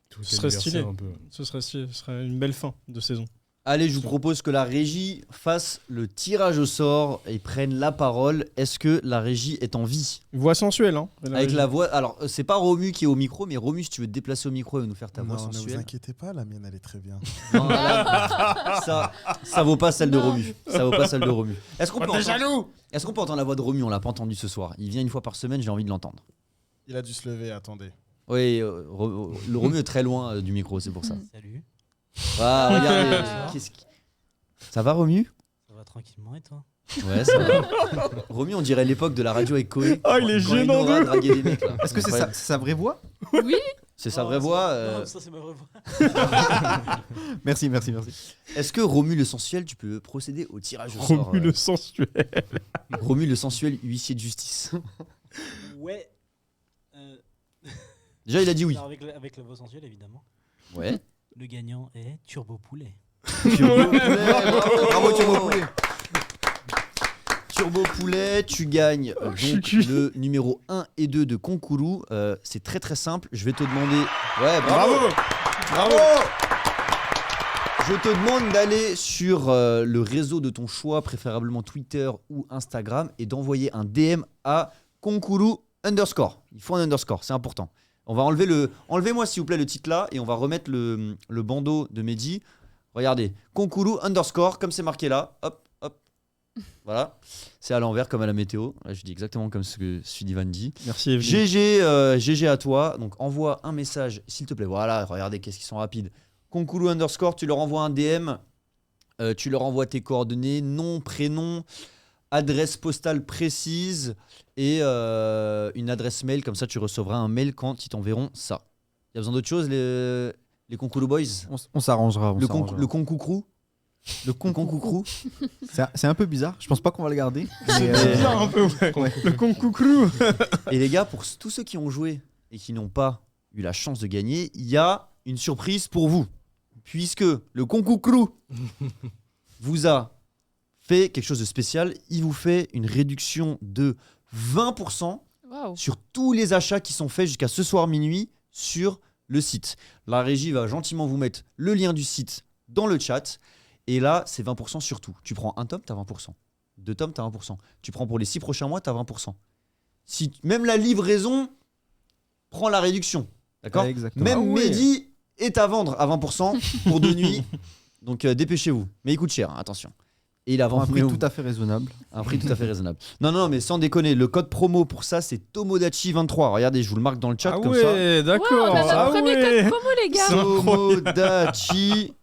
Tout Ce serait stylé. anniversaire un peu. Ce serait une belle fin de saison. Allez, je vous propose que la régie fasse le tirage au sort et prenne la parole. Est-ce que la régie est en vie? Voix sensuelle, hein. Avec la voix. Alors, c'est pas Romu qui est au micro, mais Romu, si tu veux te déplacer au micro et nous faire ta voix Non, ne vous sensuelle. inquiétez pas, la mienne elle est très bien. Non, là, ça vaut pas celle de Romu. Ça vaut pas celle de Romu. Est-ce qu'on peut entendre la voix de Romu? On l'a pas entendu ce soir. Il vient une fois par semaine, j'ai envie de l'entendre. Il a dû se lever, attendez. Oui, le Romu est très loin du micro, c'est pour ça. Salut, Ah, regarde, Bonsoir. ça va, Romu? ça va tranquillement et toi? Ouais, ça va. Romu, on dirait l'époque de la radio avec Koé. Ah, il est Quand gênant, Enora de- draguait les mecs, là. Est-ce que c'est Incroyable. sa vraie voix? Oui, C'est sa vraie voix. Non, ça, c'est ma vraie voix. Merci. Est-ce que Romu le sensuel, tu peux procéder au tirage au sort Romu le sensuel. Romu le sensuel, huissier de justice. Ouais. Déjà, il a dit oui. Alors, avec la voix sensuelle, évidemment. Ouais. Le gagnant est Turbo Poulet. Turbo Poulet, Bravo, Turbo Poulet. Turbo Poulet, tu gagnes je suis donc cuit. le numéro 1 et 2 de Concours. C'est très très simple. Je vais te demander. Ouais, bravo. Bravo. Je te demande d'aller sur le réseau de ton choix, préférablement Twitter ou Instagram, et d'envoyer un DM à Concours _. Il faut un underscore, c'est important. On va enlevez-moi s'il vous plaît le titre là, et on va remettre le bandeau de Mehdi. Regardez, Concours _ comme c'est marqué là. Hop, hop. Voilà. C'est à l'envers comme à la météo. Là, je dis exactement comme ce que Sullivan dit. Merci Evelyne. GG à toi. Donc envoie un message, s'il te plaît. Voilà, regardez qu'est-ce qu'ils sont rapides. Concours _, tu leur envoies un DM. Tu leur envoies tes coordonnées, nom, prénom, adresse postale précise et une adresse mail. Comme ça, tu recevras un mail quand ils t'enverront ça. Il y a besoin d'autre chose, les Concours Boys? On s'arrangera. Le Concoucrou? Le Concoucrou? C'est un peu bizarre. Je pense pas qu'on va le garder. C'est mais, bizarre un peu, ouais. Le concoucrou. Et les gars, pour tous ceux qui ont joué et qui n'ont pas eu la chance de gagner, il y a une surprise pour vous. Puisque le Concoucrou vous a fait quelque chose de spécial, il vous fait une réduction de 20% waouh. sur tous les achats qui sont faits jusqu'à ce soir minuit sur le site. La régie va gentiment vous mettre le lien du site dans le chat. Et là, c'est 20% sur tout. Tu prends un tome, tu as 20%. 2 tomes, tu as 20%. Tu prends pour les 6 prochains mois, tu as 20%. Même la livraison prend la réduction. D'accord? Exactement. Même Ah ouais. Mehdi est à vendre à 20% pour 2 nuits. Donc dépêchez-vous. Mais il coûte cher, hein, attention. Et il a Pour un vendu prix tout à fait raisonnable. un prix tout à fait raisonnable. Non, mais sans déconner, le code promo pour ça, c'est Tomodachi23. Regardez, je vous le marque dans le chat Ah comme ça. ouais, Wow, d'accord. on a notre Ah premier ouais. code promo, les gars. Tomodachi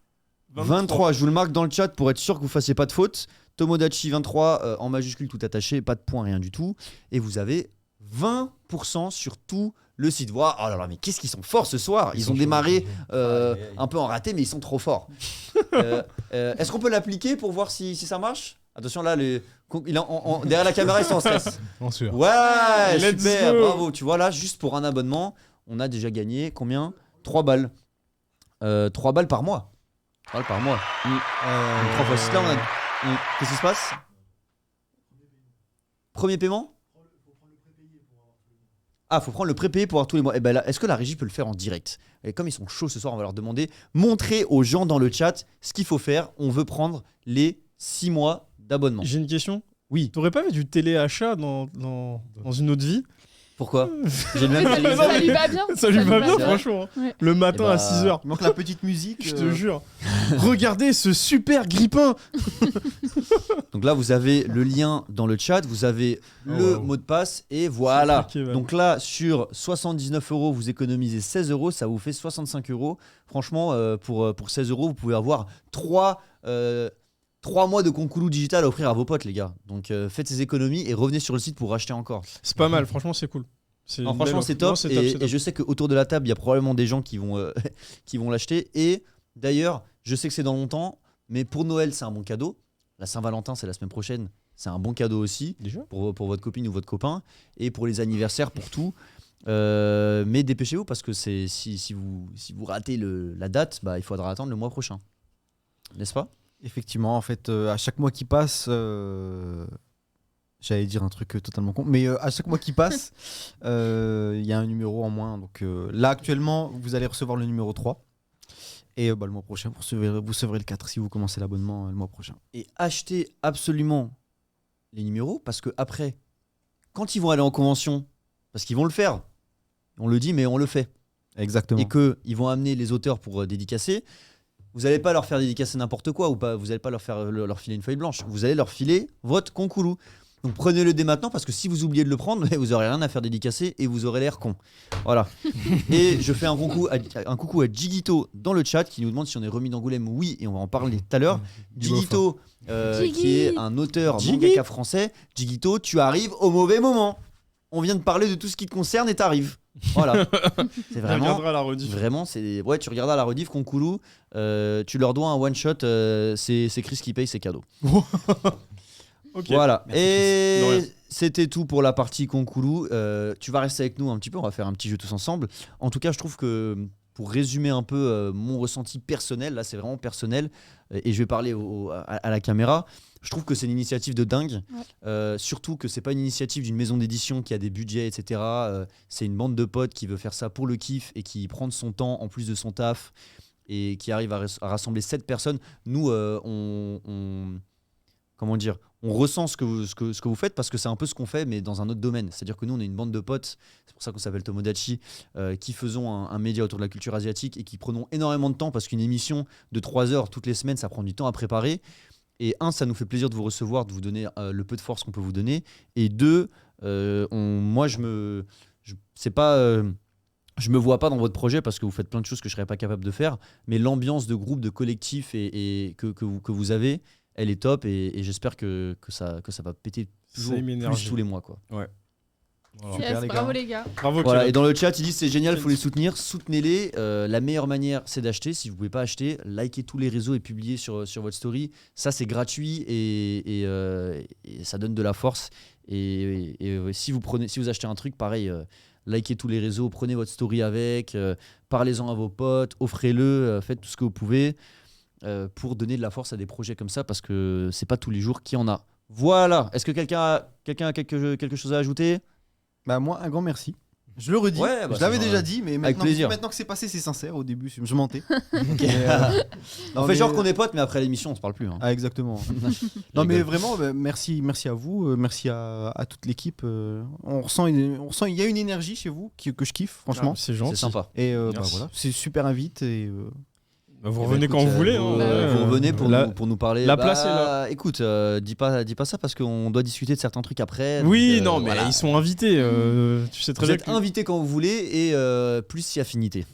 23. Je vous le marque dans le chat pour être sûr que vous ne fassiez pas de faute. Tomodachi 23 en majuscule tout attaché, pas de point, rien du tout. Et vous avez 20% sur tout le site. Voilà. Oh là là, mais qu'est-ce qu'ils sont forts ce soir. Ils ont démarré un peu en raté, mais ils sont trop forts. Est-ce qu'on peut l'appliquer pour voir si ça marche? Attention là, derrière la caméra, ils sont en stress. En sûr. Ouais, Let's super, go. bravo. Tu vois là, juste pour un abonnement, on a déjà gagné combien? 3 balles. 3 balles par mois. 3 balles par mois. 3 fois 6 là, on a... Qu'est-ce qui se passe? Premier paiement? Ah, faut prendre le prépayé pour avoir tous les mois. Et ben là, est-ce que la régie peut le faire en direct? Et comme ils sont chauds ce soir, on va leur demander. Montrez aux gens dans le chat ce qu'il faut faire. On veut prendre les 6 mois d'abonnement. J'ai une question. Oui. T'aurais pas fait du téléachat dans une autre vie? Pourquoi? J'ai le Mais même ça, ça lui va bien. Ça lui va bien, bien. franchement. Ouais. Le matin Eh bah, à 6h. Il manque la petite musique. Je te jure. Regardez ce super grippin. Donc là, vous avez le lien dans le chat, vous avez le wow. mot de passe et voilà. C'est cliqué, ouais. Donc là, sur 79 €, vous économisez 16 €, ça vous fait 65 €. Franchement, pour 16 €, vous pouvez avoir 3 mois de Concours digital à offrir à vos potes, les gars. Donc faites ces économies et revenez sur le site pour racheter encore. C'est pas mal, franchement, c'est cool. Non, franchement, c'est top. Et je sais qu'autour de la table, il y a probablement des gens qui vont, qui vont l'acheter. Et d'ailleurs, je sais que c'est dans longtemps, mais pour Noël, c'est un bon cadeau. La Saint-Valentin, c'est la semaine prochaine. C'est un bon cadeau aussi Déjà pour votre copine ou votre copain. Et pour les anniversaires, pour tout. Mais dépêchez-vous parce que si vous ratez la date, bah, il faudra attendre le mois prochain. N'est-ce pas? Effectivement, en fait, à chaque mois qui passe, j'allais dire un truc totalement con, mais à chaque mois qui passe, il y a un numéro en moins. Donc là, actuellement, vous allez recevoir le numéro 3. Et le mois prochain, vous recevrez le 4 si vous commencez l'abonnement le mois prochain. Et achetez absolument les numéros parce que après, quand ils vont aller en convention, parce qu'ils vont le faire, on le dit, mais on le fait. Exactement. Et qu'ils vont amener les auteurs pour dédicacer, vous n'allez pas leur faire dédicacer n'importe quoi ou pas, vous n'allez pas leur filer une feuille blanche, vous allez leur filer votre Concours. Donc prenez-le dès maintenant parce que si vous oubliez de le prendre, vous aurez rien à faire dédicacer et vous aurez l'air con. Voilà. Et je fais un coucou à Jigito dans le chat qui nous demande si on est remis d'Angoulême. Oui, et on va en parler tout à l'heure. Jigito, qui est un auteur mangaka français. Jigito, tu arrives au mauvais moment. On vient de parler de tout ce qui te concerne et t'arrives. Voilà. C'est On vraiment. regardera la rediff. Vraiment, c'est ouais, tu regarderas la rediff Konkoulou, tu leur dois un one shot, c'est Chris qui paye, c'est cadeau. Ok. Voilà. Merci, Et Chris. De rien. c'était tout pour la partie Konkoulou. Tu vas rester avec nous un petit peu, on va faire un petit jeu tous ensemble. En tout cas, je trouve que pour résumer un peu mon ressenti personnel, là c'est vraiment personnel, et je vais parler à la caméra. Je trouve que c'est une initiative de dingue, surtout que c'est pas une initiative d'une maison d'édition qui a des budgets, etc. C'est une bande de potes qui veut faire ça pour le kiff et qui prend de son temps en plus de son taf et qui arrive à rassembler 7 personnes. Nous, comment dire, on ressent ce que vous faites parce que c'est un peu ce qu'on fait, mais dans un autre domaine. C'est-à-dire que nous, on est une bande de potes, c'est pour ça qu'on s'appelle Tomodachi, qui faisons un média autour de la culture asiatique et qui prenons énormément de temps parce qu'une émission de 3 heures toutes les semaines, ça prend du temps à préparer. Et ça nous fait plaisir de vous recevoir, de vous donner le peu de force qu'on peut vous donner. Et deux, moi, je me vois pas dans votre projet parce que vous faites plein de choses que je serais pas capable de faire. Mais l'ambiance de groupe, de collectif et que vous avez, elle est top. Et j'espère que ça va péter toujours Same plus énergie. tous les mois, quoi. Voilà. Yes, les gars. bravo les gars. Bravo. Voilà, Kevin. et dans le chat, ils disent c'est génial, faut les soutenir, soutenez-les. La meilleure manière, c'est d'acheter. Si vous pouvez pas acheter, likez tous les réseaux et publiez sur votre story. Ça, c'est gratuit et ça donne de la force. Et si vous achetez un truc, pareil, likez tous les réseaux, prenez votre story avec, parlez-en à vos potes, offrez-le, faites tout ce que vous pouvez pour donner de la force à des projets comme ça parce que c'est pas tous les jours qu'il y en a. Voilà. Est-ce que quelqu'un a quelque chose à ajouter? Bah moi, un grand merci. Je le redis. Ouais, bah, je l'avais c'est déjà vrai. dit, mais Avec maintenant, plaisir. maintenant que c'est passé, c'est sincère. Au début, je mentais. On fait genre qu'on est potes, mais après l'émission, on se parle plus. Hein. Ah, exactement. Non, mais vraiment, merci à vous, merci à toute l'équipe. On ressent, il y a une énergie chez vous que je kiffe, franchement. Ah, c'est gentil. C'est sympa. Et bah, Merci. voilà, c'est super invite. Et Bah, vous Eh ben, revenez écoute, quand vous voulez. Vous, hein. vous revenez pour, La- nous parler. la place est là. Écoute, dis pas ça parce qu'on doit discuter de certains trucs après. Oui, donc, non, mais voilà. ils sont invités. Tu sais très Vous bien êtes que- invités quand vous voulez et plus si affinité.